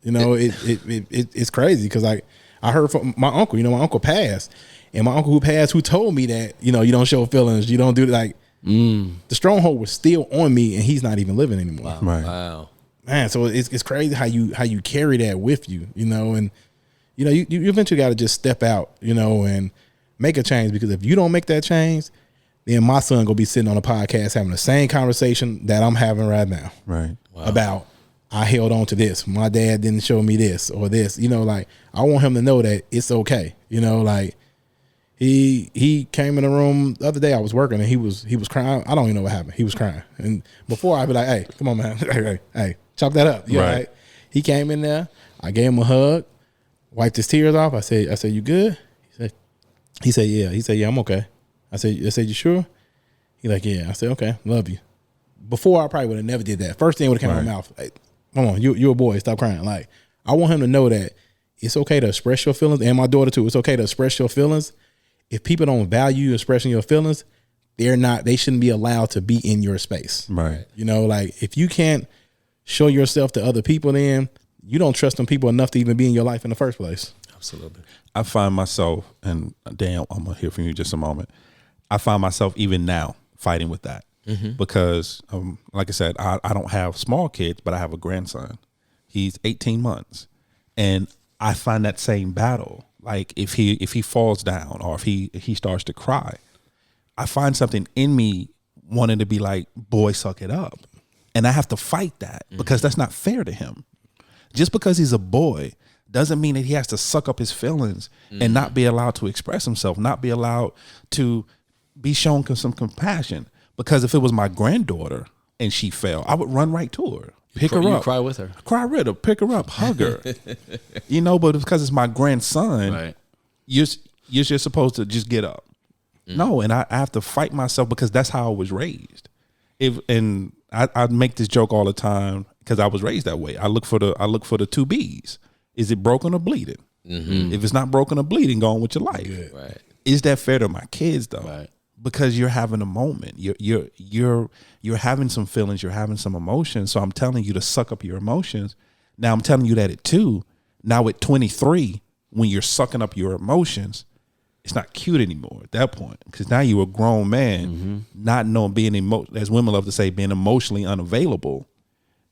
You know, it's crazy because I heard from my uncle, you know, my uncle passed. And my uncle who passed, who told me that, you know, you don't show feelings, you don't do like, the stronghold was still on me and he's not even living anymore. Wow. Right. Wow. Man, so it's crazy how you carry that with you, you know, and, you know, you eventually got to just step out, you know, and make a change, because if you don't make that change, then my son gonna be sitting on a podcast having the same conversation that I'm having right now. Right. About, I held on to this. My dad didn't show me this or this, you know, like I want him to know that it's okay. You know, like he came in the room the other day. I was working and he was crying. I don't even know what happened. He was crying. And before I'd be like, hey, come on, man. hey, chop that up. You know, right. like, he came in there. I gave him a hug, wiped his tears off. I said, you good? He said, yeah. He said, yeah, I'm okay. I said, you sure? He like, yeah. I said, okay, love you. Before I probably would have never did that. First thing would have come out of my mouth. Hey, come on, you're a boy. Stop crying. Like, I want him to know that it's okay to express your feelings, and my daughter too. It's okay to express your feelings. If people don't value you expressing your feelings, they shouldn't be allowed to be in your space. Right. You know, like if you can't show yourself to other people, then you don't trust them people enough to even be in your life in the first place. Absolutely. I find myself, and Dan, I'm gonna hear from you in just a moment. I find myself even now fighting with that because, like I said, I don't have small kids, but I have a grandson. He's 18 months, and I find that same battle. Like if he falls down or if he starts to cry, I find something in me wanting to be like, boy, suck it up. And I have to fight that because that's not fair to him. Just because he's a boy doesn't mean that he has to suck up his feelings and not be allowed to express himself, not be allowed to be shown some compassion. Because if it was my granddaughter and she fell, I would run right to her. Pick her up. You cry with her. Cry with her. Pick her up. Hug her. You know, but because it's my grandson, Right. you're just supposed to just get up. No, and I have to fight myself because that's how I was raised. I make this joke all the time because I was raised that way. I look for the two B's. Is it broken or bleeding? If it's not broken or bleeding, go on with your life. Good. Right. Is that fair to my kids though? Right. Because you're having a moment. You're having some feelings, you're having some emotions. So I'm telling you to suck up your emotions. Now I'm telling you that at 2. Now at 23, when you're sucking up your emotions, it's not cute anymore at that point. Because now you're a grown man, not knowing as women love to say, being emotionally unavailable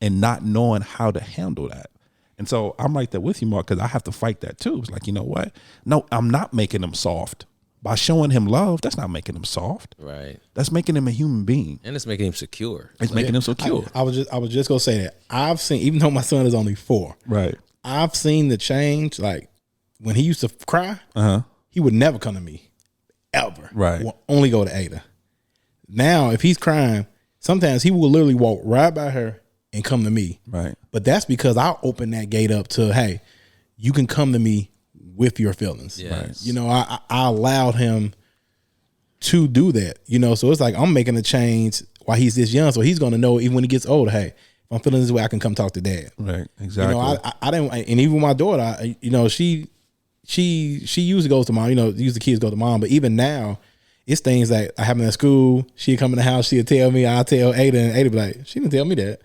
and not knowing how to handle that. And so I'm right there with you, Mark, because I have to fight that too. It's like, you know what? No, I'm not making him soft. By showing him love, that's not making him soft. Right. That's making him a human being. And it's making him secure. It's making him secure. I was just gonna say that I've seen, even though my son is only 4, Right. I've seen the change. Like when he used to cry, he would never come to me, ever. Right. Will only go to Ada. Now, if he's crying, sometimes he will literally walk right by her and come to me. Right. But that's because I open that gate up to, hey, you can come to me with your feelings. Yes. You know, I allowed him to do that. You know, so it's like I'm making a change while he's this young, so he's going to know even when he gets older, hey, if I'm feeling this way, I can come talk to dad. Right. Exactly. You know, I didn't, and even my daughter, you know, she usually goes to mom. You know, usually kids go to mom, but even now, it's things that happen at school. She'd come in the house, she'd tell me, I'll tell Ada, and Ada be like, she didn't tell me that.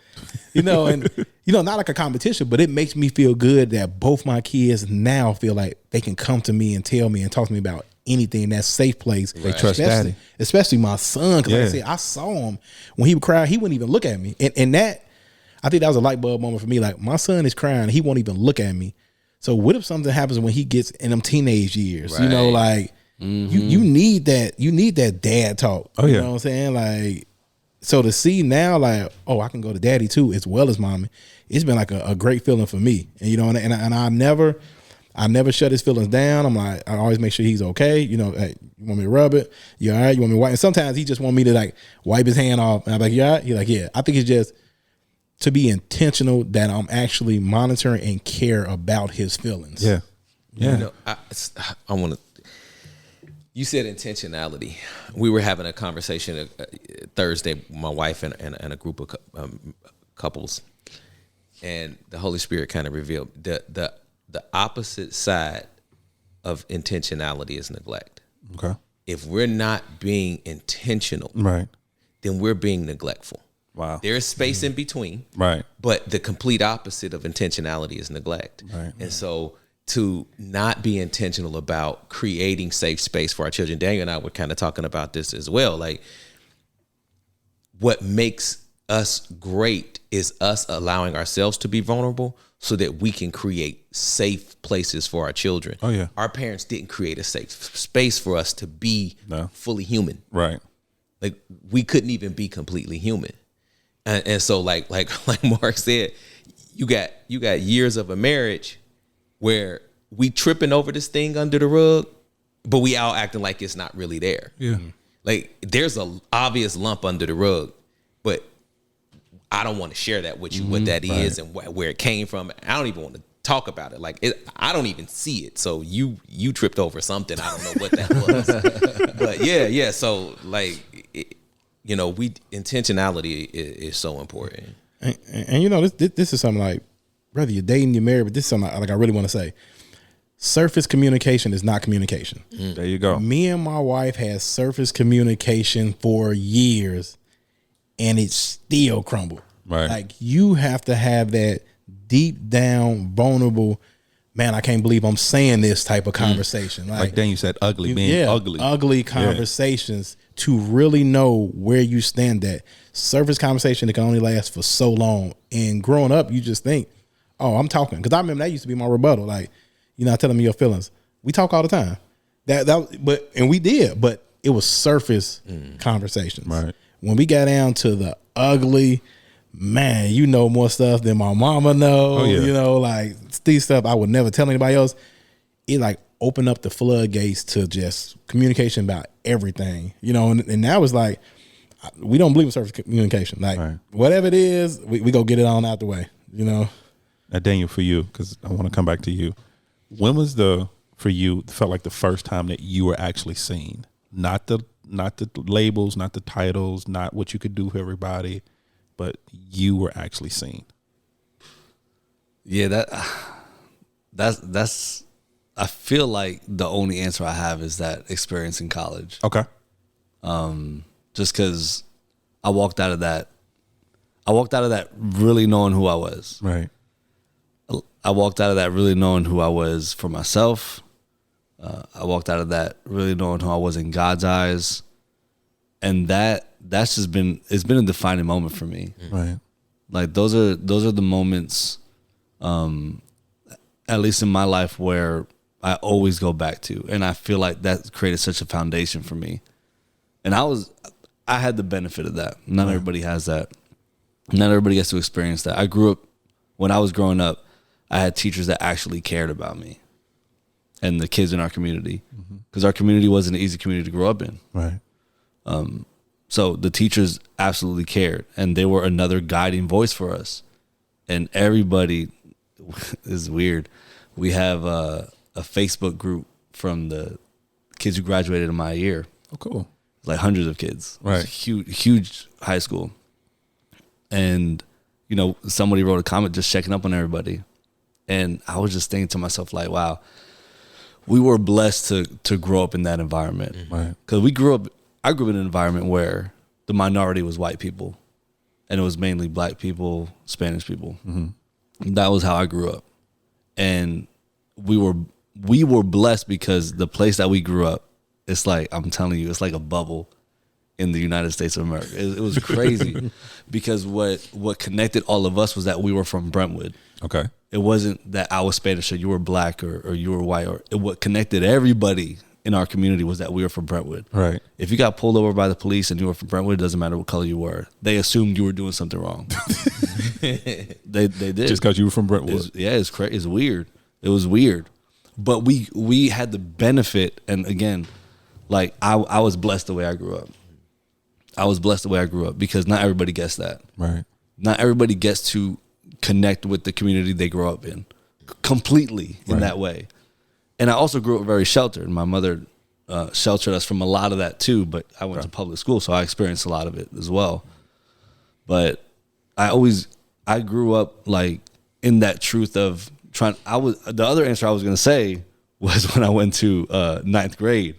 You know, and you know, not like a competition, but it makes me feel good that both my kids now feel like they can come to me and tell me and talk to me about anything. That safe place. They trust daddy. Especially my son, because like I said, I saw him when he would cry, he wouldn't even look at me. And that, I think that was a light bulb moment for me. Like, my son is crying, he won't even look at me. So what if something happens when he gets in them teenage years? Right. You know, like you need that dad talk. Oh, yeah. You know what I'm saying? Like, so to see now, like, oh, I can go to daddy too, as well as mommy. It's been like a great feeling for me. And you know, and I never shut his feelings down. I'm like, I always make sure he's okay. You know, hey, you want me to rub it? You all right? You want me to wipe? And sometimes he just want me to like wipe his hand off. And I'm like, you all right? He's like, yeah. I think it's just to be intentional that I'm actually monitoring and care about his feelings. Yeah. Yeah. You know, I want to. You said intentionality. We were having a conversation Thursday, my wife and a group of couples, and the Holy Spirit kind of revealed the opposite side of intentionality is neglect. Okay. If we're not being intentional, Right. then we're being neglectful. Wow. There is space in between, Right. but the complete opposite of intentionality is neglect. Right. And so to not be intentional about creating safe space for our children, Daniel and I were kind of talking about this as well. Like, what makes us great is us allowing ourselves to be vulnerable so that we can create safe places for our children. Oh, yeah. Our parents didn't create a safe space for us to be fully human. Right. Like, we couldn't even be completely human. And so like Marc said, you got years of a marriage where we tripping over this thing under the rug, but we all acting like it's not really there. Yeah. Like, there's a obvious lump under the rug, but I don't want to share that with you, what that is and where it came from. I don't even want to talk about it. Like, I don't even see it. So you tripped over something. I don't know what that was. But yeah. So like, you know, intentionality is so important. And you know, this is something like, whether you're dating, you're married, but this is something like I really want to say. Surface communication is not communication. There you go. Me and my wife had surface communication for years, and it still crumbled. Right. Like, you have to have that deep down, vulnerable, man, I can't believe I'm saying this type of conversation. Like then you said ugly, being ugly. Ugly conversations to really know where you stand at. Surface conversation that can only last for so long. And growing up, you just think, oh, I'm talking. Because I remember that used to be my rebuttal. Like, you're not telling me your feelings. We talk all the time. And we did, but it was surface conversations. Right. When we got down to the ugly, man, you know more stuff than my mama know. Oh, yeah. You know, like these stuff I would never tell anybody else. It like opened up the floodgates to just communication about everything. You know, and now it's like, we don't believe in surface communication. Like, whatever it is, we go get it on out the way, you know. Now, Daniel, for you, because I want to come back to you. When was for you, felt like the first time that you were actually seen? Not the labels, not the titles, not what you could do for everybody, but you were actually seen. Yeah, that's I feel like the only answer I have is that experience in college. Okay. Just because I walked out of that really knowing who I was. Right. I walked out of that really knowing who I was for myself. I walked out of that really knowing who I was in God's eyes. And that's just it's been a defining moment for me. Right. Like those are the moments, at least in my life, where I always go back to. And I feel like that created such a foundation for me. And I had the benefit of that. Not everybody has that. Not everybody gets to experience that. When I was growing up, I had teachers that actually cared about me. and the kids in our community, because our community wasn't an easy community to grow up in. Right. So the teachers absolutely cared, and they were another guiding voice for us. And everybody is weird. We have a Facebook group from the kids who graduated in my year. Oh, cool. Like hundreds of kids. Right. Huge high school. And, you know, somebody wrote a comment just checking up on everybody. And I was just thinking to myself, like, wow, we were blessed to grow up in that environment. Right. Because I grew up in an environment where the minority was white people. And it was mainly black people, Spanish people. Mm-hmm. That was how I grew up. And we were blessed because the place that we grew up, it's like, I'm telling you, it's like a bubble in the United States of America. It was crazy because what connected all of us was that we were from Brentwood. Okay. It wasn't that I was Spanish or you were black or you were white. What connected everybody in our community was that we were from Brentwood. Right. If you got pulled over by the police and you were from Brentwood, it doesn't matter what color you were. They assumed you were doing something wrong. They did. Just because you were from Brentwood. It's crazy. It's weird. It was weird. But we had the benefit, and again, like I was blessed the way I grew up. I was blessed the way I grew up because not everybody gets that. Right. Not everybody gets to connect with the community they grow up in completely in that way. And I also grew up very sheltered. My mother sheltered us from a lot of that too, but I went to public school, so I experienced a lot of it as well. But I grew up like in that truth of trying. The other answer I was going to say was when I went to 9th grade.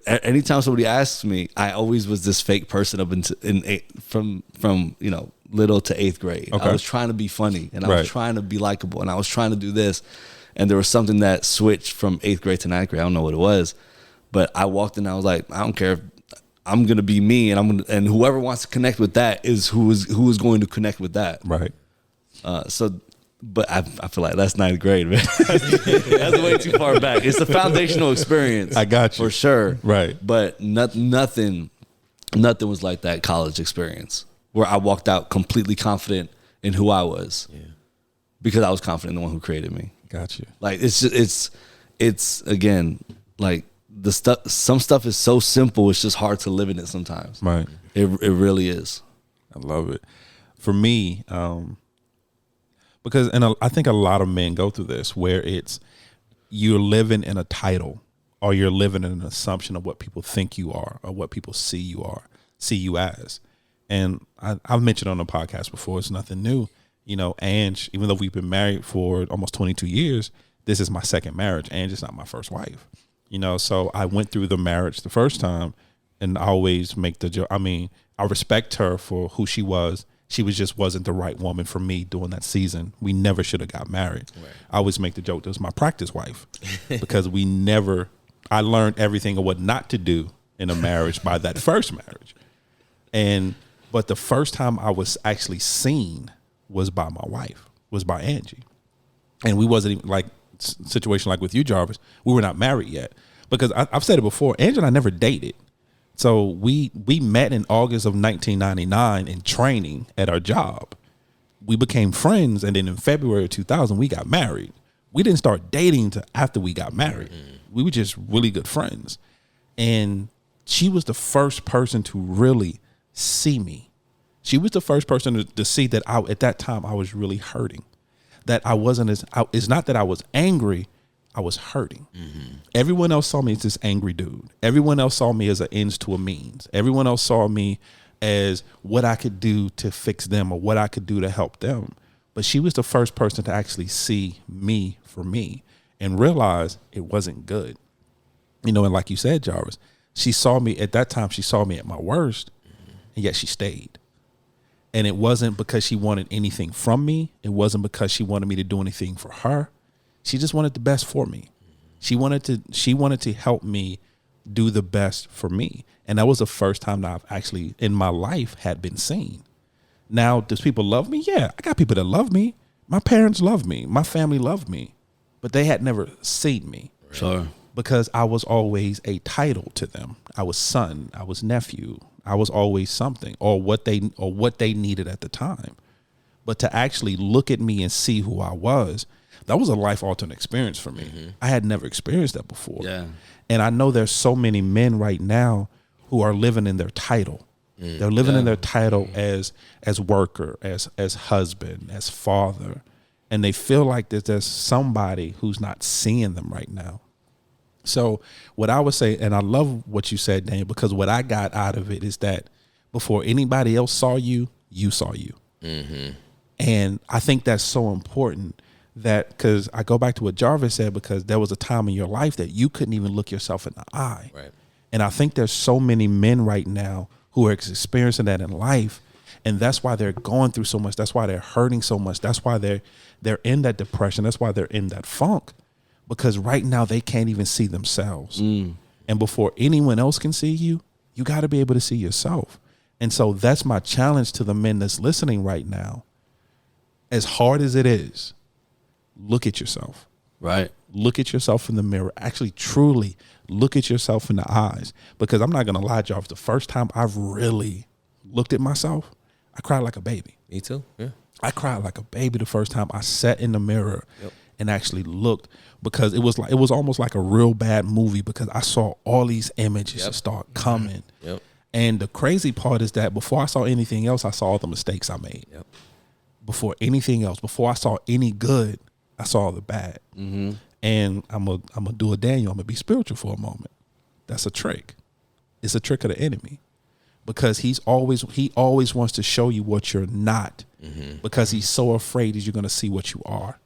Anytime somebody asks me, I always was this fake person up from you know, little to 8th grade. Okay. I was trying to be funny, and I was trying to be likable, and I was trying to do this. And there was something that switched from 8th grade to 9th grade. I don't know what it was, but I walked in and I was like, I don't care if I'm going to be me, and whoever wants to connect with that is who is going to connect with that. Right. But I feel like that's 9th grade, man. That's way too far back. It's a foundational experience. I got you. For sure. Right. But nothing was like that college experience where I walked out completely confident in who I was. Yeah. Because I was confident in the one who created me. Got you. Like it's again, like some stuff is so simple, it's just hard to live in it sometimes. Right. It really is. I love it. For me, because I think a lot of men go through this where it's you're living in a title or you're living in an assumption of what people think you are or what people see you as. And I've mentioned on the podcast before, it's nothing new. You know, Ange, even though we've been married for almost 22 years, this is my second marriage. Ange is not my first wife. You know, so I went through the marriage the first time and I always make the joke. I mean, I respect her for who she was. She just wasn't the right woman for me during that season. We never should have got married. Right. I always make the joke that was my practice wife because I learned everything of what not to do in a marriage by that first marriage. But the first time I was actually seen was by my wife, was by Angie. And we wasn't even like situation like with you, Jarvis. We were not married yet because I've said it before. Angie and I never dated. So we met in August of 1999 in training at our job. We became friends, and then in February of 2000, we got married. We didn't start dating until after we got married. We were just really good friends. And she was the first person to really see me. She was the first person to see that at that time I was really hurting. That I wasn't it's not that I was angry, I was hurting. Mm-hmm. Everyone else saw me as this angry dude. Everyone else saw me as an ends to a means. Everyone else saw me as what I could do to fix them or what I could do to help them. But she was the first person to actually see me for me and realize it wasn't good. You know, and like you said, Jarvis, she saw me at that time, she saw me at my worst, and yet she stayed. And it wasn't because she wanted anything from me. It wasn't because she wanted me to do anything for her. She just wanted the best for me. She wanted to help me do the best for me. And that was the first time that I've actually in my life had been seen. Now, does people love me? Yeah, I got people that love me. My parents love me. My family loved me. But they had never seen me. Sure. Because I was always a title to them. I was son, I was nephew. I was always something or what they needed at the time. But to actually look at me and see who I was, that was a life-altering experience for me. I had never experienced that before. Yeah. And I know there's so many men right now who are living in their title. They're living in their title as worker, as husband, as father. And they feel like that there's somebody who's not seeing them right now. So what I would say, and I love what you said, Daniel, because what I got out of it is that before anybody else saw you, you saw you. And I think that's so important, that because I go back to what Jarvis said, because there was a time in your life that you couldn't even look yourself in the eye. Right. And I think there's so many men right now who are experiencing that in life. And that's why they're going through so much. That's why they're hurting so much. That's why they're in that depression. That's why they're in that funk, because right now they can't even see themselves. And before anyone else can see you, you got to be able to see yourself. And so that's my challenge to the men that's listening right now. As hard as it is, look at yourself. Right. Look at yourself in the mirror. Actually, truly look at yourself in the eyes. Because I'm not going to lie, Jarvis, the first time I've really looked at myself, I cried like a baby. Me too. Yeah. I cried like a baby the first time I sat in the mirror and actually looked, because it was almost like a real bad movie, because I saw all these images start coming. And the crazy part is that before I saw anything else, I saw all the mistakes I made. Before anything else, before I saw any good, I saw the bad. And I'm gonna do a Daniel. I'm gonna be spiritual for a moment. That's a trick. It's a trick of the enemy, because he always wants to show you what you're not, because he's so afraid that you're gonna see what you are.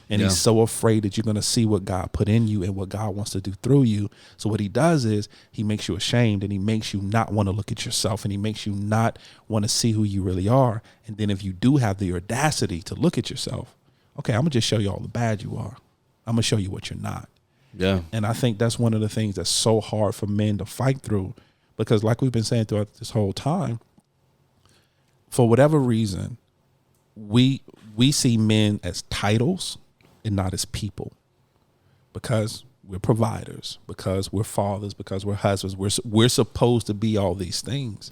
And he's so afraid that you're going to see what God put in you and what God wants to do through you. So what he does is he makes you ashamed, and he makes you not want to look at yourself, and he makes you not want to see who you really are. And then if you do have the audacity to look at yourself, okay, I'm going to just show you all the bad you are. I'm going to show you what you're not. Yeah. And I think that's one of the things that's so hard for men to fight through, because like we've been saying throughout this whole time, for whatever reason, we see men as titles and not as people, because we're providers, because we're fathers, because we're husbands. We're supposed to be all these things.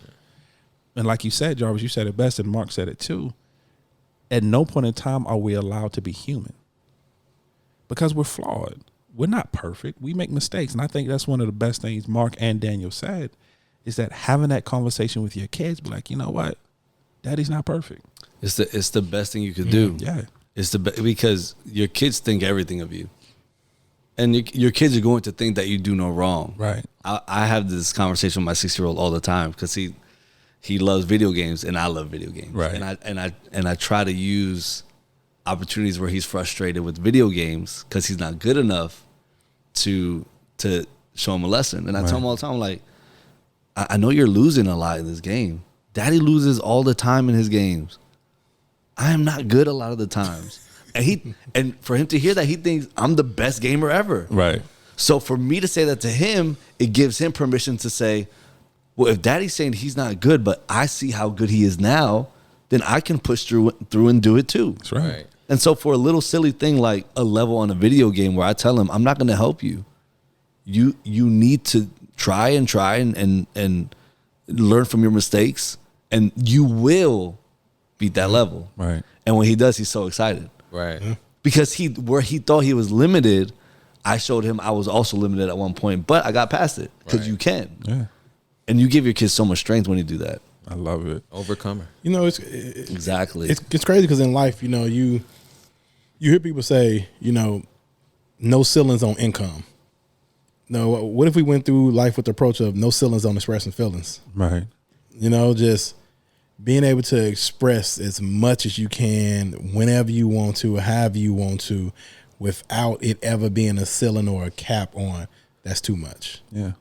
And like you said, Jarvis, you said it best, and Marc said it too. At no point in time are we allowed to be human, because we're flawed. We're not perfect. We make mistakes. And I think that's one of the best things Marc and Daniel said, is that having that conversation with your kids, be like, you know what? Daddy's not perfect. It's the best thing you could do. Yeah. It's because your kids think everything of you, and your kids are going to think that you do no wrong. Right. I have this conversation with my 6-year-old all the time, because he loves video games and I love video games. Right. And I try to use opportunities where he's frustrated with video games because he's not good enough to show him a lesson. And I tell him all the time, like, I know you're losing a lot in this game. Daddy loses all the time in his games. I am not good a lot of the times. And for him to hear that, he thinks I'm the best gamer ever. Right. So for me to say that to him, it gives him permission to say, well, if Daddy's saying he's not good, but I see how good he is now, then I can push through and do it too. That's right. And so for a little silly thing like a level on a video game where I tell him, I'm not going to help you. You need to try and learn from your mistakes, and you will beat that level. Right. And when he does, he's so excited. Right. Because where he thought he was limited, I showed him I was also limited at one point, but I got past it, because you can. Yeah. And you give your kids so much strength when you do that. I love it. Overcomer. You know, Exactly. it's crazy, because in life, you know, you hear people say, you know, no ceilings on income. No, what if we went through life with the approach of no ceilings on expressing feelings? Right. You know, just being able to express as much as you can, whenever you want to, however you want to, without it ever being a ceiling or a cap on. That's too much. Yeah.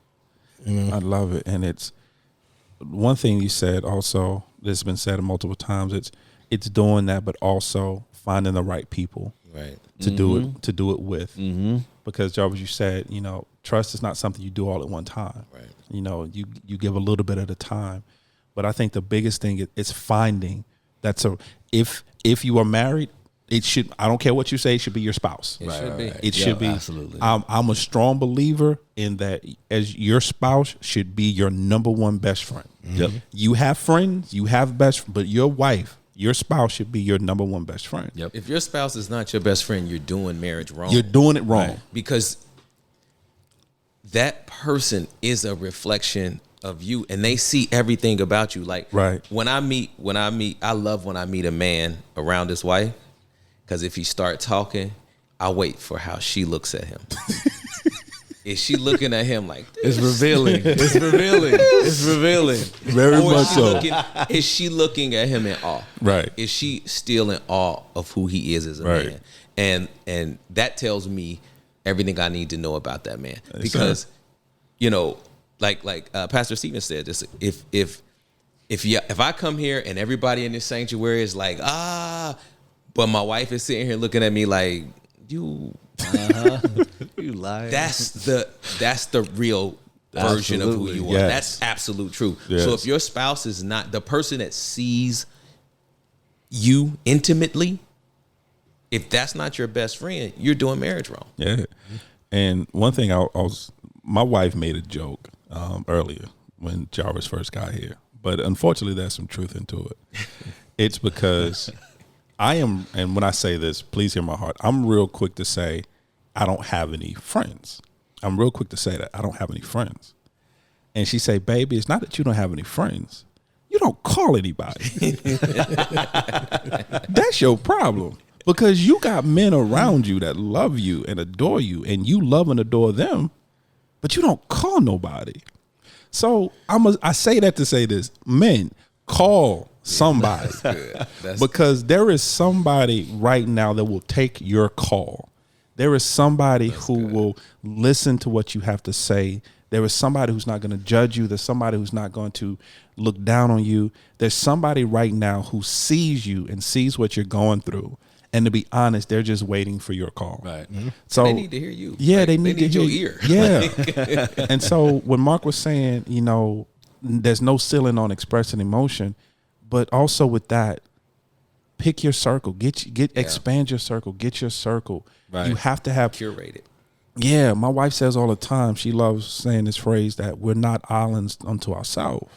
You know? I love it. And it's one thing you said also, that's been said multiple times, it's doing that, but also finding the right people Right. to do it with. Because Jarvis, you said, you know, trust is not something you do all at one time. Right. You know, you give a little bit at a time. But I think the biggest thing is finding if you are married, it should, I don't care what you say, it should be your spouse. It should be. It should be. Absolutely. I'm a strong believer in that, as your spouse should be your number one best friend. Yep. You have friends, you have best, but your wife your spouse should be your number one best friend. Yep. If your spouse is not your best friend, you're doing marriage wrong. You're doing it wrong. Right. Because that person is a reflection of you, and they see everything about you. Like Right. when I meet, I love when I meet a man around his wife, because if he start talking, I wait for how she looks at him. Is she looking at him like this? It's revealing. It's revealing. It's revealing. Very Or much so. is she looking at him in awe? Right. Is she still in awe of who he is as a Right. man? And that tells me everything I need to know about that man. Yes, Because, sir. you know, like Pastor Stephen said, this, if I come here and everybody in this sanctuary is like, but my wife is sitting here looking at me like, you lie. that's the real version of who you are. Yes. That's absolute truth. Yes. So if your spouse is not the person that sees you intimately, if that's not your best friend, you're doing marriage wrong. Yeah. And one thing my wife made a joke earlier when Jarvis first got here, but unfortunately there's some truth into it. It's because and when I say this, please hear my heart, I'm real quick to say I don't have any friends. I'm real quick to say that I don't have any friends. And she say, baby, it's not that you don't have any friends. You don't call anybody. That's your problem. Because you got men around you that love you and adore you, and you love and adore them, but you don't call nobody. So I say that to say this. Men, call somebody. Because there is somebody right now that will take your call. There is somebody who will listen to what you have to say. There is somebody who's not going to judge you. There's somebody who's not going to look down on you. There's somebody right now who sees you and sees what you're going through. And to be honest, they're just waiting for your call. Right. Mm-hmm. So they need to hear you. Yeah, Like, they need to your hear ear. Yeah. And so when Marc was saying, you know, there's no ceiling on expressing emotion, but also with that, pick your circle. Expand your circle. Get your circle. Right. You have to have Curate it. Yeah, my wife says all the time, she loves saying this phrase that we're not islands unto ourselves.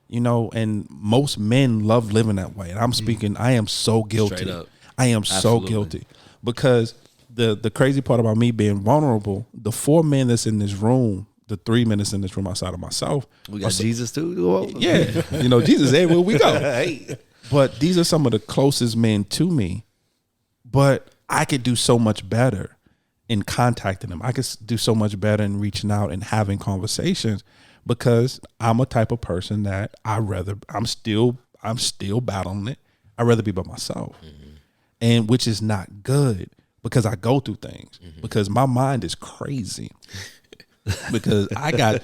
You know, and most men love living that way. And I'm speaking, I am so guilty. Straight up. I am so guilty. Because the crazy part about me being vulnerable, the 4 men that's in this room, the 3 men that's in this room outside of myself. We got Jesus too. Yeah. You know, Jesus everywhere we go. Hey. But these are some of the closest men to me. But I could do so much better in contacting them. I could do so much better in reaching out and having conversations, because I'm a type of person that I'm still battling it. I'd rather be by myself. Mm-hmm. And which is not good, because I go through things, because my mind is crazy. Because I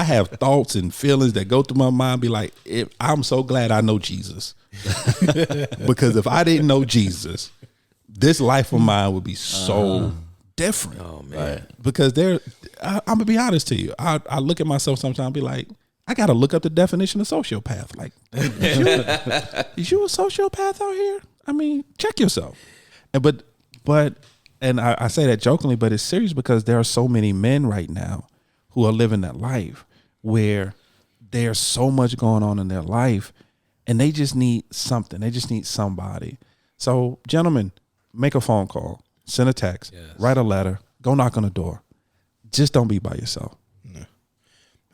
have thoughts and feelings that go through my mind, be like, I'm so glad I know Jesus. Because if I didn't know Jesus, this life of mine would be so different. Oh man. Right. Because I'm gonna be honest to you. I look at myself sometimes and be like, I gotta look up the definition of sociopath. Like, is you a sociopath out here? I mean, check yourself. And I say that jokingly, but it's serious, because there are so many men right now who are living that life where there's so much going on in their life, and they just need something. They just need somebody. So, gentlemen, make a phone call, send a text, write a letter, go knock on the door. Just don't be by yourself. No.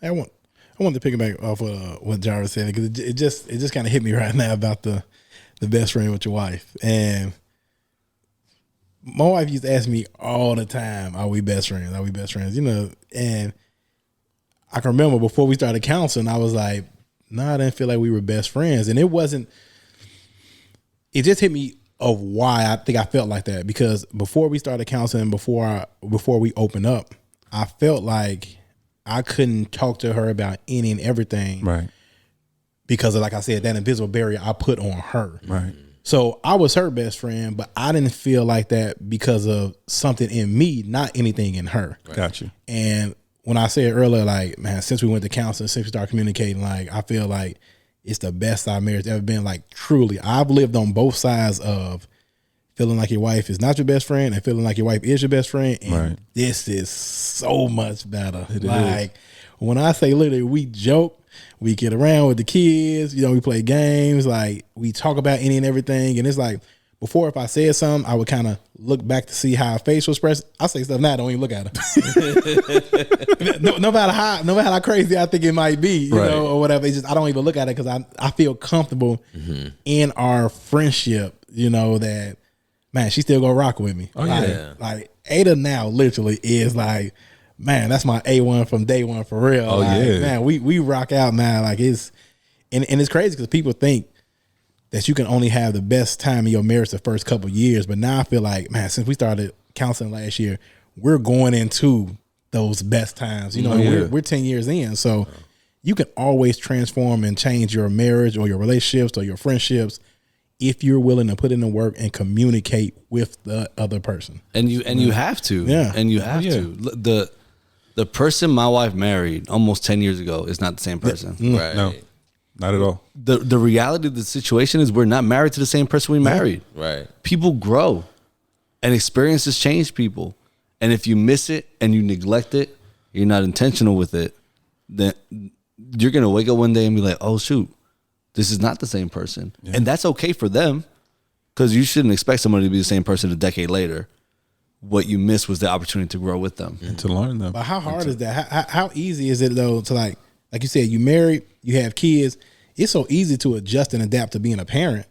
I want to piggyback off what Jarvis said, because it just kind of hit me right now about the best friend with your wife. And my wife used to ask me all the time, are we best friends? Are we best friends? You know, and I can remember before we started counseling, I was like, no, I didn't feel like we were best friends. And it just hit me of why I think I felt like that. Because before we started counseling, before we opened up, I felt like I couldn't talk to her about any and everything. Right. Because of, like I said, that invisible barrier I put on her. Right. So I was her best friend, but I didn't feel like that because of something in me, not anything in her. Right. Got you. And when I said earlier, like, man, since we went to counseling, since we started communicating, like, I feel like it's the best our marriage ever been. Like, truly, I've lived on both sides of feeling like your wife is not your best friend and feeling like your wife is your best friend. And this is so much better. It is. when I say literally, we joke, we get around with the kids, we play games, like we talk about any and everything. And it's like, before, if I said something, I would kind of look back to see how her face was expressed. I say stuff now, I don't even look at her. no matter how crazy I think it might be, you know, or whatever. It's just, I don't even look at it because I feel comfortable in our friendship, that, man, she still gonna rock with me. Oh, yeah. Like Ada now literally is like, man, that's my A1 from day one for real. Oh, like, yeah. Man, we rock out, man. Like and it's crazy because people think that you can only have the best time in your marriage the first couple of years. But now I feel like, man, since we started counseling last year, we're going into those best times. We're 10 years in. So you can always transform and change your marriage or your relationships or your friendships if you're willing to put in the work and communicate with the other person. And you have to. Yeah. And you have to. The person my wife married almost 10 years ago is not the same person. Right. No, not at all. The reality of the situation is we're not married to the same person we married. Right. People grow and experiences change people. And if you miss it and you neglect it, you're not intentional with it, then you're going to wake up one day and be like, oh, shoot, this is not the same person. Yeah. And that's okay for them because you shouldn't expect somebody to be the same person a decade later. What you missed was the opportunity to grow with them. And to learn them. But how hard is that? How easy is it, though, to like you said, you married, you have kids. It's so easy to adjust and adapt to being a parent.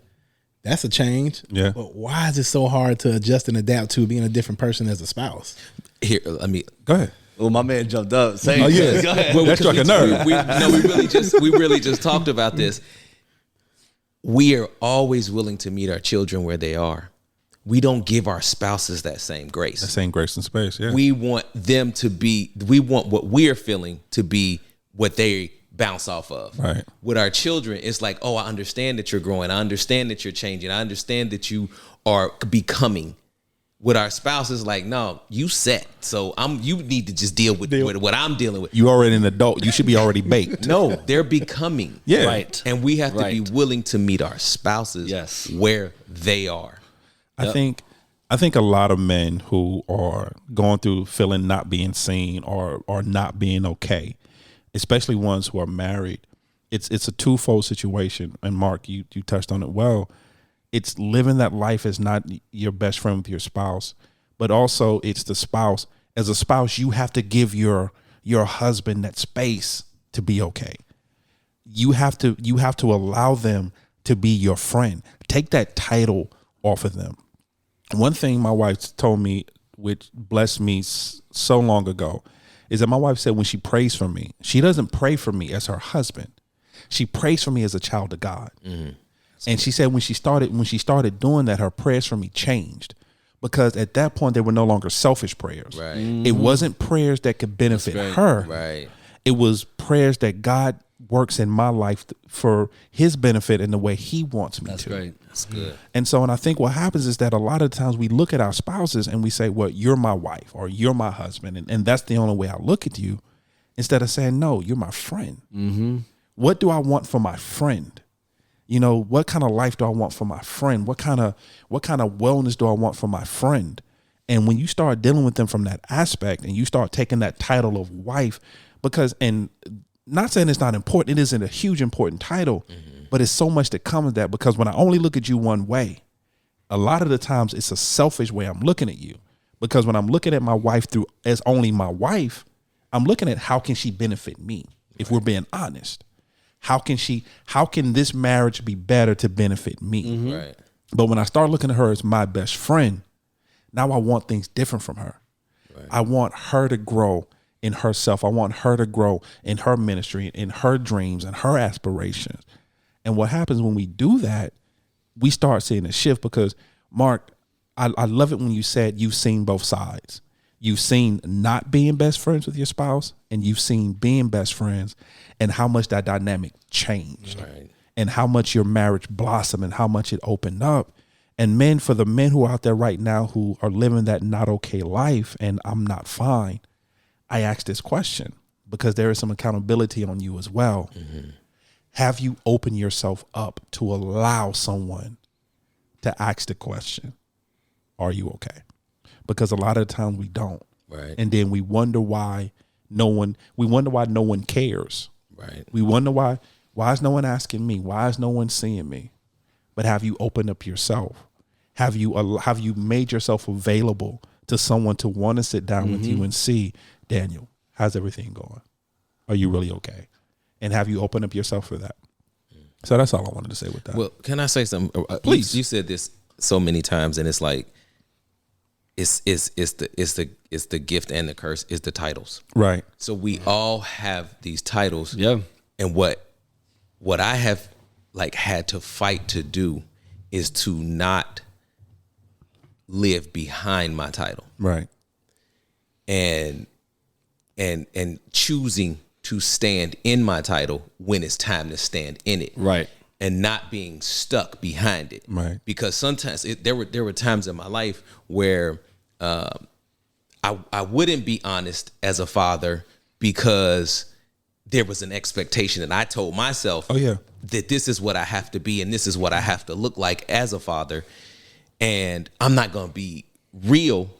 That's a change. Yeah. But why is it so hard to adjust and adapt to being a different person as a spouse? Here, let me go ahead. Well, my man jumped up. Say oh yeah, go ahead. Well, that struck a nerve. We really just talked about this. We are always willing to meet our children where they are. We don't give our spouses that same grace. The same grace and space. Yeah. We want them to be. We want what we're feeling to be what they bounce off of. Right. With our children, it's like, oh, I understand that you're growing. I understand that you're changing. I understand that you are becoming. With our spouses, like, no, you set. So you need to just deal with what I'm dealing with. You already an adult. You should be already baked. No, they're becoming. Yeah. Right. And we have to be willing to meet our spouses where they are. I think a lot of men who are going through feeling not being seen or not being okay, especially ones who are married, it's a twofold situation. And Mark, you touched on it well. It's living that life as not your best friend with your spouse, but also it's the spouse. As a spouse, you have to give your husband that space to be okay. You have to allow them to be your friend. Take that title off of them. One thing my wife told me, which blessed me so long ago, is that my wife said when she prays for me, she doesn't pray for me as her husband. She prays for me as a child of God. Mm-hmm. And she said when she started doing that, her prayers for me changed because at that point they were no longer selfish prayers. Right. Mm-hmm. It wasn't prayers that could benefit her. Right. It was prayers that God works in my life for his benefit in the way he wants me to. That's great. That's good. And so, and I think what happens is that a lot of times we look at our spouses and we say, well, you're my wife or you're my husband. And that's the only way I look at you instead of saying, no, you're my friend. Mm-hmm. What do I want for my friend? What kind of life do I want for my friend? What kind of wellness do I want for my friend? And when you start dealing with them from that aspect and you start taking that title of wife, and not saying it's not important, it isn't a huge important title, but it's so much that comes with that because when I only look at you one way, a lot of the times it's a selfish way I'm looking at you. Because when I'm looking at my wife through as only my wife, I'm looking at how can she benefit me, if we're being honest. How can this marriage be better to benefit me? Mm-hmm. Right. But when I start looking at her as my best friend, now I want things different from her. Right. I want her to grow in herself. I want her to grow in her ministry, in her dreams and her aspirations. And what happens when we do that, we start seeing a shift because, Mark, I love it when you said you've seen both sides. You've seen not being best friends with your spouse and you've seen being best friends and how much that dynamic changed and how much your marriage blossomed and how much it opened up. And for the men who are out there right now who are living that not okay life and I'm not fine, I ask this question because there is some accountability on you as well. Mm-hmm. Have you opened yourself up to allow someone to ask the question, are you okay? Because a lot of the time we don't. Right. And then we wonder why we wonder why no one cares. Right. We wonder why is no one asking me? Why is no one seeing me? But have you opened up yourself? Have you made yourself available to someone to want to sit down with you and see, Daniel, how's everything going? Are you really okay? And have you opened up yourself for that? So that's all I wanted to say with that. Well, can I say something? Please. You said this so many times, and it's like it's the gift and the curse is the titles. Right. So we all have these titles. Yeah. And what I have like had to fight to do is to not live behind my title. Right. And choosing to stand in my title when it's time to stand in it. Right. And not being stuck behind it. Right. Because sometimes there were times in my life where I wouldn't be honest as a father because there was an expectation, and I told myself that this is what I have to be and this is what I have to look like as a father, and I'm not going to be real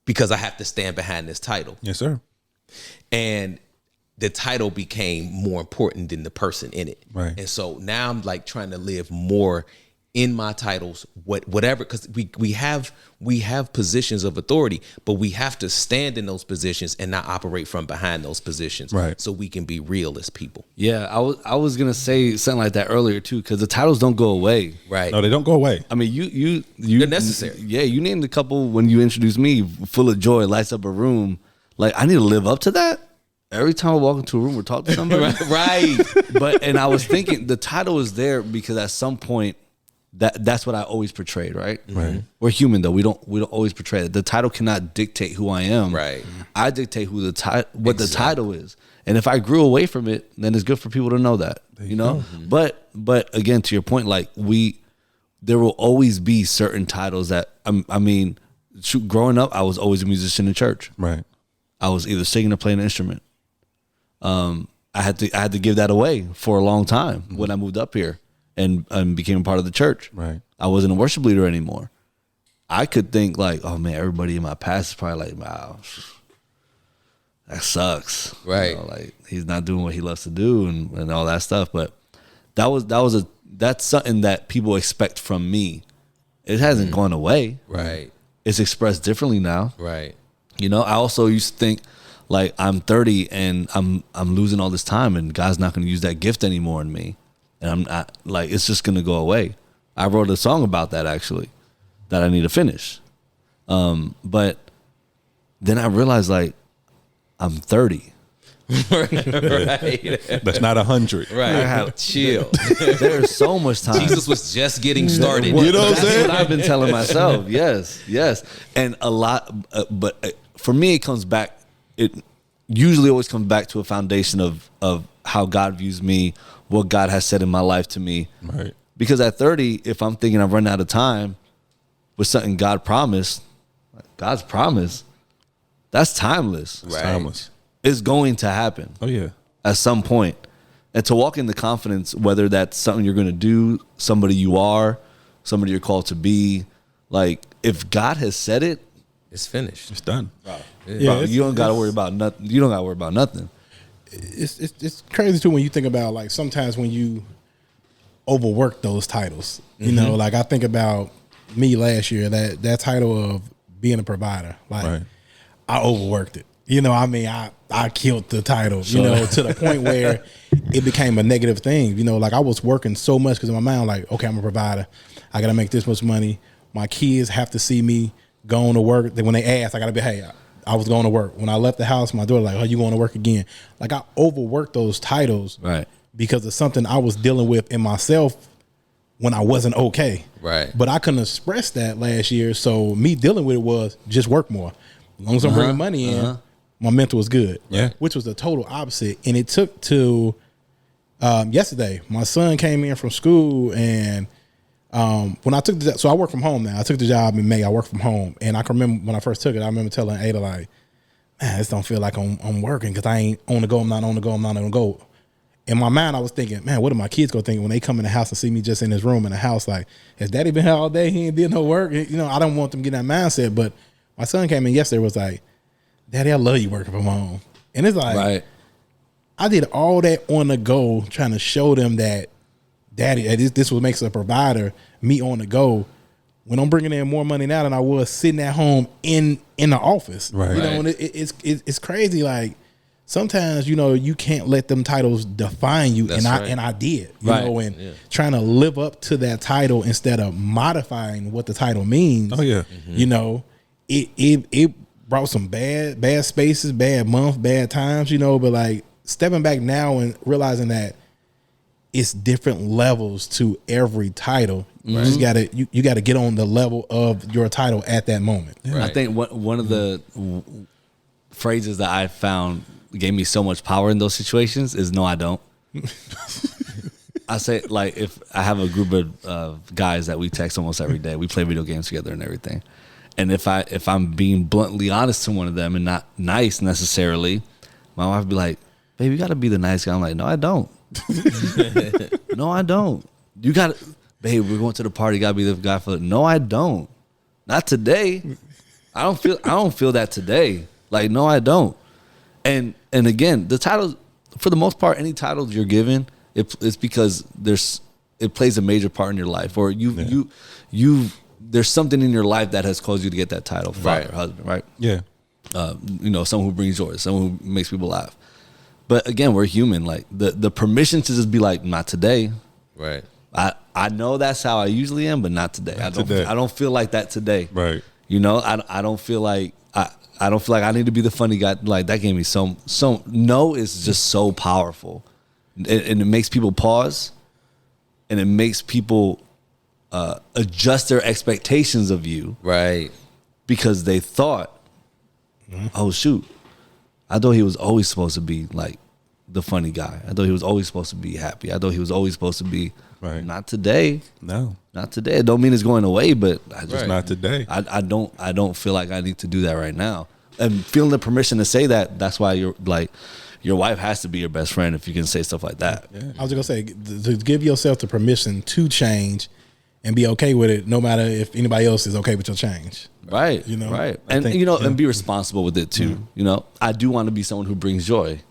because I have to stand behind this title. Yes, sir. And the title became more important than the person in it. Right. And so now I'm like trying to live more in my titles, whatever, because we have positions of authority, but we have to stand in those positions and not operate from behind those positions. Right. So we can be real as people. Yeah, I was gonna say something like that earlier too, because the titles don't go away. Right. No, they don't go away. I mean, you They're necessary. Yeah, you named a couple when you introduced me. Full of joy, lights up a room. Like, I need to live up to that. Every time I walk into a room or talk to somebody, Right. And I was thinking the title is there because at some point that's what I always portrayed, right? Right. We're human though. We don't always portray it. The title cannot dictate who I am. Right. I dictate who what the title is. And if I grew away from it, then it's good for people to know that. You know? But again, to your point, like there will always be certain titles that growing up, I was always a musician in church. Right. I was either singing or playing an instrument. I had to give that away for a long time when I moved up here and became a part of the church. Right. I wasn't a worship leader anymore. I could think like, oh man, everybody in my past is probably like, wow, that sucks. Right. You know, like he's not doing what he loves to do and all that stuff. But that's something that people expect from me. It hasn't gone away. Right. It's expressed differently now. Right. You know, I also used to think like I'm 30 and I'm losing all this time and God's not going to use that gift anymore in me. And I'm not like, it's just going to go away. I wrote a song about that actually that I need to finish. But then I realized like I'm 30. Right. That's not 100. Right. I have Chill. There's so much time. Jesus was just getting started. You know what I'm That's saying? what I've been telling myself. Yes. And a lot, but for me, it comes back. It usually always comes back to a foundation of how God views me, what God has said in my life to me. Right. Because at 30, if I'm thinking I've run out of time with something God promised, God's promise, that's timeless. Right. Timeless. It's going to happen. Oh yeah. At some point. And to walk in the confidence, whether that's something you're going to do, somebody you are, somebody you're called to be, like if God has said it, It's finished. It's done. Yeah, you don't got to worry about nothing. You don't got to worry about nothing. It's crazy too when you think about like sometimes when you overwork those titles. You know, like I think about me last year, that title of being a provider. Like Right. I overworked it. You know, I mean, I killed the title, you know, to the point where it became a negative thing. You know, like I was working so much because in my mind, like, okay, I'm a provider. I got to make this much money. My kids have to see me going to work. Then when they ask, I got to be, hey, I was going to work. When I left the house, my daughter like, oh, you going to work again? Like I overworked those titles Right. because of something I was dealing with in myself when I wasn't okay. Right. But I couldn't express that last year. So me dealing with it was just work more. As long as I'm bringing money in, my mental was good. Yeah. Which was the total opposite. And it took to yesterday, my son came in from school and when I took so I work from home now. I took the job in May. I work from home. And I can remember when I first took it, I remember telling Ada like, man, this don't feel like I'm working because I ain't on the go. I'm not on the go. I'm not on the go. In my mind, I was thinking, man, what are my kids going to think when they come in the house and see me just in this room in the house? Like, has daddy been here all day? He ain't did no work. You know, I don't want them to get that mindset. But my son came in yesterday was like, Daddy, I love you working from home. And it's like, Right. I did all that on the go, trying to show them that, Daddy, this what makes a provider. Me on the go, when I'm bringing in more money now than I was sitting at home in the office. Right. You know, and it's crazy. Like sometimes, you know, you can't let them titles define you, That's and right. I did. You Right. know, and trying to live up to that title instead of modifying what the title means. Oh yeah. You know, it brought some bad spaces, bad months, bad times, you know, but like stepping back now and realizing that it's different levels to every title. You just gotta you gotta get on the level of your title at that moment. Right. I think one of the phrases that I found gave me so much power in those situations is "No, I don't." I say, like, if I have a group of guys that we text almost every day, we play video games together and everything. And if I'm being bluntly honest to one of them and not nice necessarily, my wife would be like, "Babe, you got to be the nice guy." I'm like, "No, I don't." No, I don't. You got to, babe, we're going to the party. You got to be the guy for it. No, I don't. Not today. I don't feel that today. Like, no, I don't. And again, the titles, for the most part, any titles you're given, it's because it plays a major part in your life, or there's something in your life that has caused you to get that title, father, husband, right? Yeah. You know, someone who brings joy, someone who makes people laugh. But again, we're human. Like the permission to just be like, not today. Right. I know that's how I usually am, but not today. I don't feel like that today. Right. You know, I don't feel like I don't feel like I need to be the funny guy. Like that gave me so no is just so powerful, and it makes people pause, and it makes people adjust their expectations of you, Right. because they thought, oh shoot, I thought he was always supposed to be like the funny guy. I thought he was always supposed to be happy. I thought he was always supposed to be Right. Not today. No. Not today. It don't mean it's going away, but I just Right. Not today. I don't feel like I need to do that right now. And feeling the permission to say that, that's why you're like, your wife has to be your best friend if you can say stuff like that. I was just gonna say to give yourself the permission to change and be okay with it, no matter if anybody else is okay with your change. Right. You know, right. I And think, you know, yeah. and be responsible with it too. You know, I do want to be someone who brings joy.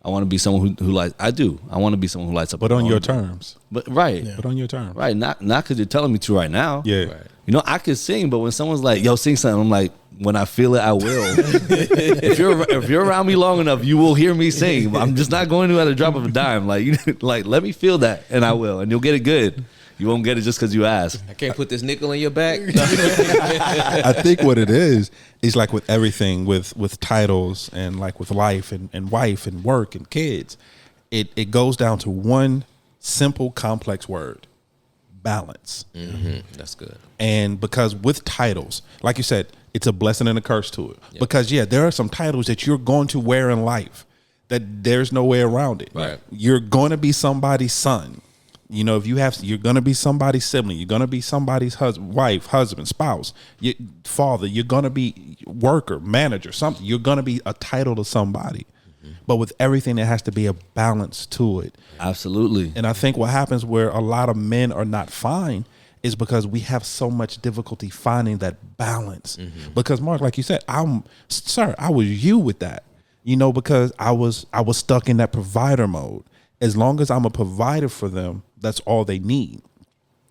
I want to be someone who lights. I want to be someone who lights up. But a on room. your terms. But right. Yeah. But on your terms. Right. Not because you're telling me to right now. Yeah. Right. You know, I could sing, but when someone's like, "Yo, sing something," I'm like, when I feel it, I will. if you're around me long enough, you will hear me sing. I'm just not going to at a drop of a dime. Like let me feel that, and I will, and you'll get it good. You won't get it just because you ask. I can't put this nickel in your back. I think what it is like with everything, with titles and like with life and wife and work and kids, it goes down to one simple, complex word: balance. That's good. And because with titles, like you said, it's a blessing and a curse to it. Yep. Because there are some titles that you're going to wear in life that there's no way around it. Right. You're going to be somebody's son. You know, you're going to be somebody's sibling. You're going to be somebody's wife, husband, spouse, father. You're going to be worker, manager, something. You're going to be a title to somebody. But with everything, there has to be a balance to it. Absolutely. And I think what happens where a lot of men are not fine is because we have so much difficulty finding that balance. Because Mark, like you said, I was you with that, you know, because I was stuck in that provider mode. As long as I'm a provider for them, that's all they need.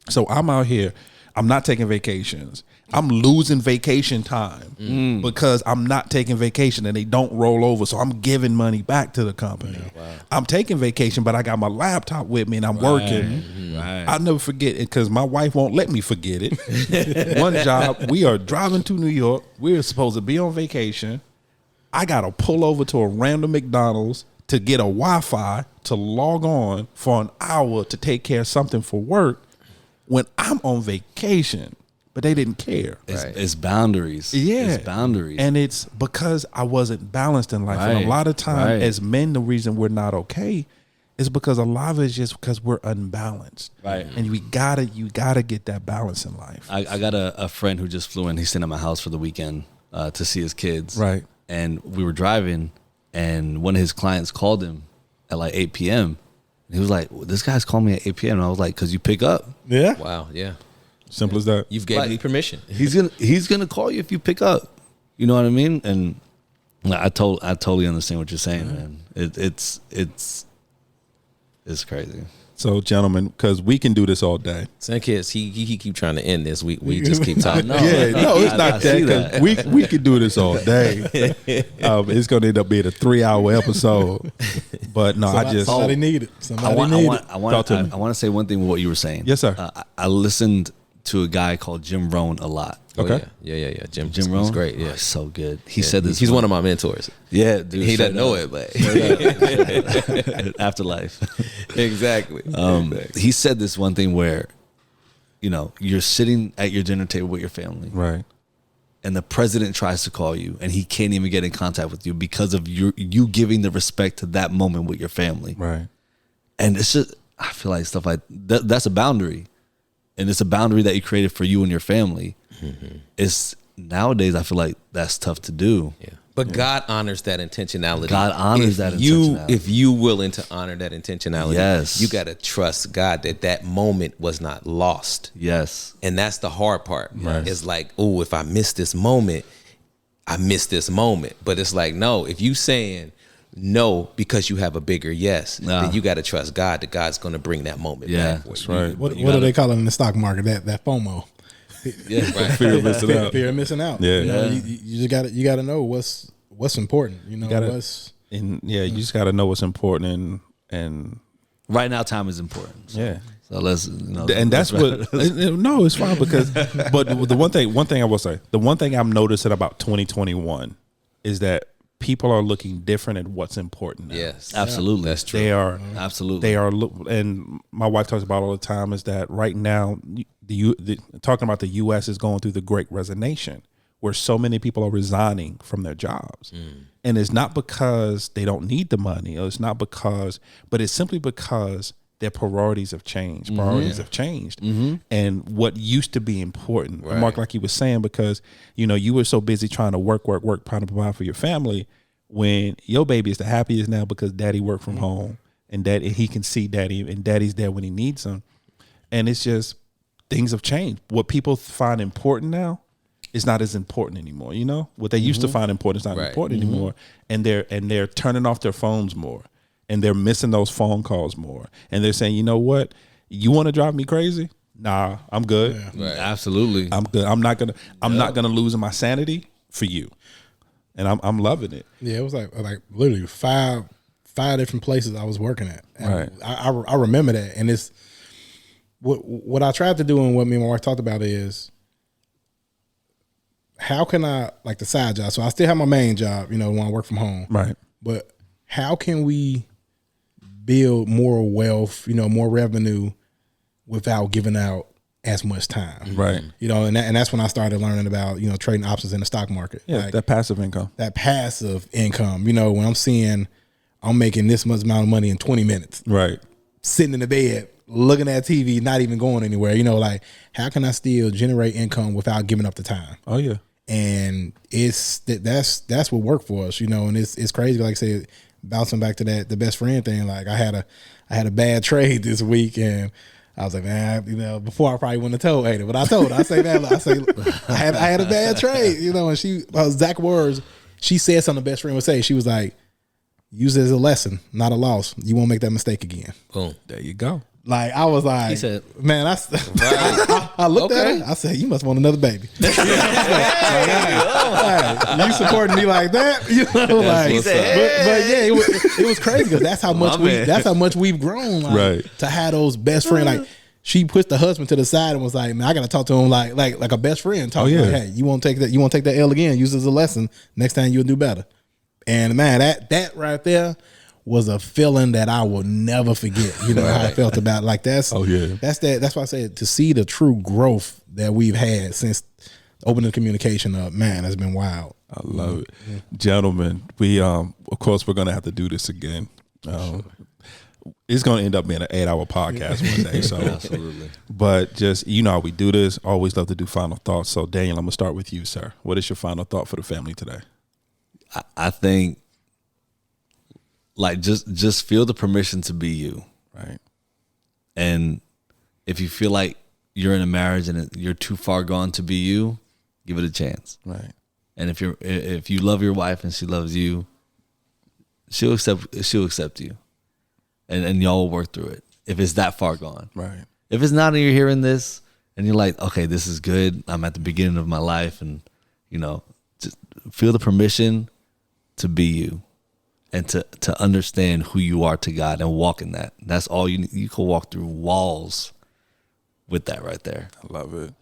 So I'm out here, I'm not taking vacations. I'm losing vacation time because I'm not taking vacation and they don't roll over. So I'm giving money back to the company. I'm taking vacation, but I got my laptop with me and I'm working. Right. I'll never forget it because my wife won't let me forget it. One job, we are driving to New York. We're supposed to be on vacation. I got to pull over to a random McDonald's to get a Wi-Fi to log on for an hour to take care of something for work when I'm on vacation. But they didn't care. It's boundaries. Yeah. It's boundaries. And it's because I wasn't balanced in life. And Right. a lot of time Right. as men, the reason we're not okay is because a lot of it is just because we're unbalanced. Right. And you gotta get that balance in life. I got a friend who just flew in. He's staying at my house for the weekend to see his kids. Right. And we were driving, and one of his clients called him at like 8 p.m. And he was like, well, this guy's calling me at 8 p.m. And I was like, because you pick up. Yeah. Wow. Yeah. Simple as that. You've gave me permission. He's gonna call you if you pick up. You know what I mean? And I totally understand what you're saying, man. It's crazy. So, gentlemen, because we can do this all day. Some kids, he keep trying to end this. We just keep talking. No, It's not I see that. that. We could do this all day. It's going to end up being a 3-hour episode. But no, somebody needed. I want to say one thing with what you were saying. Yes, sir. I listened to a guy called Jim Rohn a lot. Okay. Yeah. Jim Rohn, he's great. Yeah, he's so good. He said this. He's one of my mentors. Yeah, dude. He doesn't know it, but Afterlife. Exactly. He said this one thing where, you're sitting at your dinner table with your family, Right. and the president tries to call you, and he can't even get in contact with you because of you giving the respect to that moment with your family. Right. And it's just, I feel like stuff like that's a boundary. And it's a boundary that you created for you and your family. Mm-hmm. It's nowadays, I feel like that's tough to do. Yeah. But God honors that intentionality. God honors that intentionality. If you willing to honor that intentionality, yes, you got to trust God that moment was not lost. Yes. And that's the hard part. Right. It's like, oh, if I miss this moment, I miss this moment. But it's like, no, if you saying no because you have a bigger yes, then you got to trust God that God's going to bring that moment back. That's right. What do they call it in the stock market? That FOMO. Yeah, right. Fear of missing out. Fear of missing out. Yeah. You just got to know what's important. You just got to know what's important and right now time is important. So, So let's and that's what no, it's fine because but the one thing I will say, the one thing I'm noticing about 2021 is that people are looking different at what's important now. Yes, absolutely. That's true. They are absolutely. They are, and my wife talks about all the time is that right now, talking about the U.S. is going through the Great Resignation, where so many people are resigning from their jobs, and it's not because they don't need the money, or it's not because, but it's simply because their priorities have changed. And what used to be important, Right. Mark, like he was saying, because you were so busy trying to work, trying to provide for your family, when your baby is the happiest now because daddy worked from home, and he can see daddy, and daddy's there when he needs him. And it's just, things have changed. What people find important now is not as important anymore. What they used to find important is not Right. important anymore, and they're turning off their phones more. And they're missing those phone calls more. And they're saying, you know what? You want to drive me crazy? Nah, I'm good. Yeah. Right. Absolutely. I'm good. I'm not gonna lose my sanity for you. And I'm loving it. Yeah, it was like literally five different places I was working at. And Right. I remember that. And it's what I tried to do and what me and my wife talked about is how can I, like the side job. So I still have my main job, when I work from home. Right. But how can we build more wealth, more revenue without giving out as much time? Right. And that's when I started learning about, trading options in the stock market. Yeah, that passive income. That passive income, when I'm seeing I'm making this much amount of money in 20 minutes. Right. Sitting in the bed, looking at TV, not even going anywhere. Like how can I still generate income without giving up the time? Oh yeah. And that's what worked for us, and it's crazy. Like I said, bouncing back to the best friend thing. Like I had a bad trade this week, and I was like, man, before I probably wouldn't have told Ada, but I told her. I had a bad trade, and she, exact words, she said something the best friend would say. She was like, use it as a lesson, not a loss. You won't make that mistake again. Boom. There you go. Like I was like, He said, man, I looked at her. I said, you must want another baby. You supporting me like that? Like, He said, but yeah, it was crazy because that's how much we've grown. Like, Right. To have those best friends. Like she pushed the husband to the side and was like, man, I got to talk to him like a best friend. Talk yeah. like, hey, you won't take that L again. Use it as a lesson. Next time you'll do better. And man, that right there was a feeling that I will never forget. How I felt about it. Like that's why I said to see the true growth that we've had since opening communication up, man, has been wild. I love it. Yeah. Gentlemen, we of course we're gonna have to do this again. It's gonna end up being an 8-hour podcast one day. So absolutely. But just how we do this, always love to do final thoughts. So Daniel, I'm gonna start with you, sir. What is your final thought for the family today? I think like just feel the permission to be you. Right. And if you feel like you're in a marriage and you're too far gone to be you, give it a chance. Right. And if you love your wife and she loves you, she'll accept you, and y'all will work through it. If it's that far gone, Right. If it's not, and you're hearing this, and you're like, okay, this is good. I'm at the beginning of my life, and just feel the permission to be you, and to understand who you are to God and walk in that. That's all you need. You can walk through walls with that right there. I love it.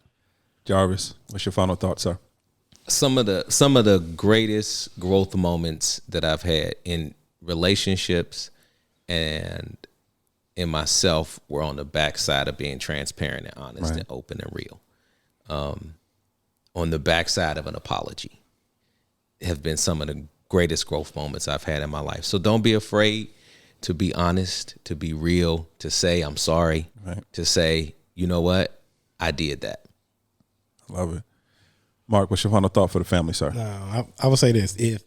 Jarvis, what's your final thoughts, sir? Some of the greatest growth moments that I've had in relationships and in myself were on the backside of being transparent and honest and open and real. On the backside of an apology have been some of the greatest growth moments I've had in my life. So don't be afraid to be honest, to be real, to say I'm sorry, to say, you know what, I did that. I love it. Mark, what's your final thought for the family, sir? No, I would say this: if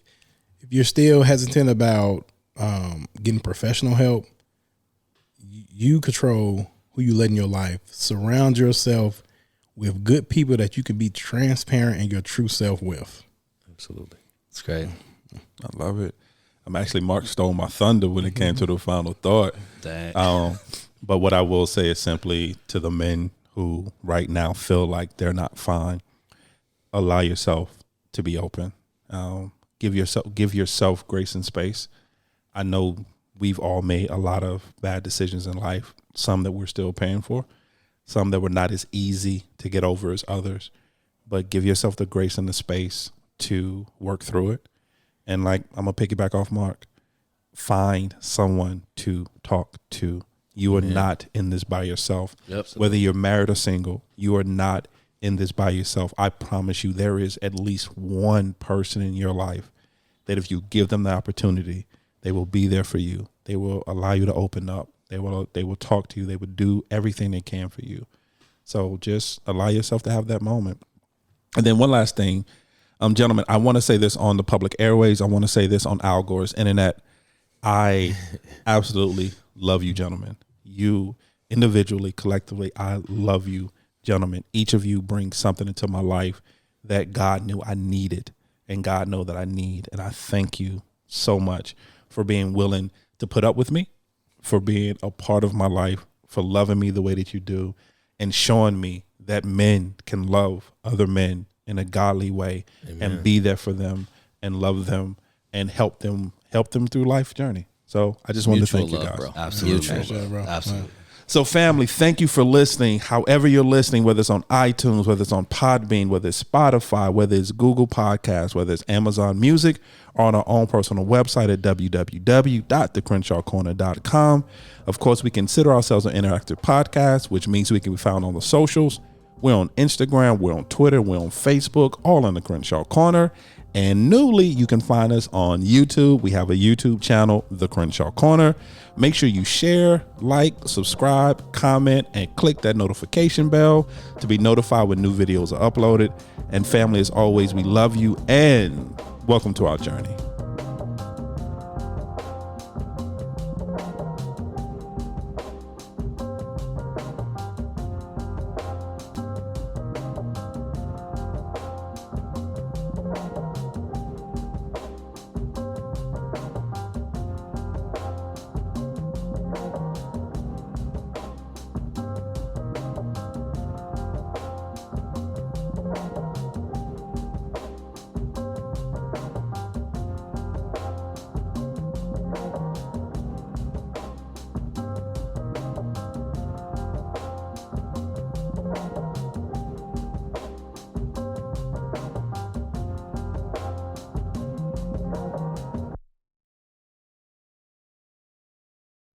you're still hesitant about getting professional help, you control who you let in your life. Surround yourself with good people that you can be transparent and your true self with. Absolutely. It's great. I love it. Mark stole my thunder when it came to the final thought. Dang. But what I will say is simply to the men who right now feel like they're not fine, allow yourself to be open. Give yourself grace and space. I know we've all made a lot of bad decisions in life, some that we're still paying for, some that were not as easy to get over as others. But give yourself the grace and the space to work through it. And like, I'm going to piggyback off Mark. Find someone to talk to. You are not in this by yourself. Yep. Whether you're married or single, you are not in this by yourself. I promise you, there is at least one person in your life that if you give them the opportunity, they will be there for you. They will allow you to open up. They will talk to you. They will do everything they can for you. So just allow yourself to have that moment. And then one last thing, gentlemen, I want to say this on the public airways. I want to say this on Al Gore's internet. I absolutely love you, gentlemen. You individually, collectively, I love you, gentlemen. Each of you brings something into my life that God knew I needed and God know that I need. And I thank you so much for being willing to put up with me, for being a part of my life, for loving me the way that you do, and showing me that men can love other men in a godly way. Amen. And be there for them and love them and help them through life's journey. So I just wanted to thank you guys. Bro. Absolutely. Bro. Absolutely. So family, thank you for listening. However you're listening, whether it's on iTunes, whether it's on Podbean, whether it's Spotify, whether it's Google Podcasts, whether it's Amazon Music, or on our own personal website at www.thecrenshawcorner.com. Of course, we consider ourselves an interactive podcast, which means we can be found on the socials. We're on Instagram, we're on Twitter, we're on Facebook, all in the Crenshaw Corner. And newly, you can find us on YouTube. We have a YouTube channel, The Crenshaw Corner. Make sure you share, like, subscribe, comment, and click that notification bell to be notified when new videos are uploaded. And family, as always, we love you and welcome to our journey.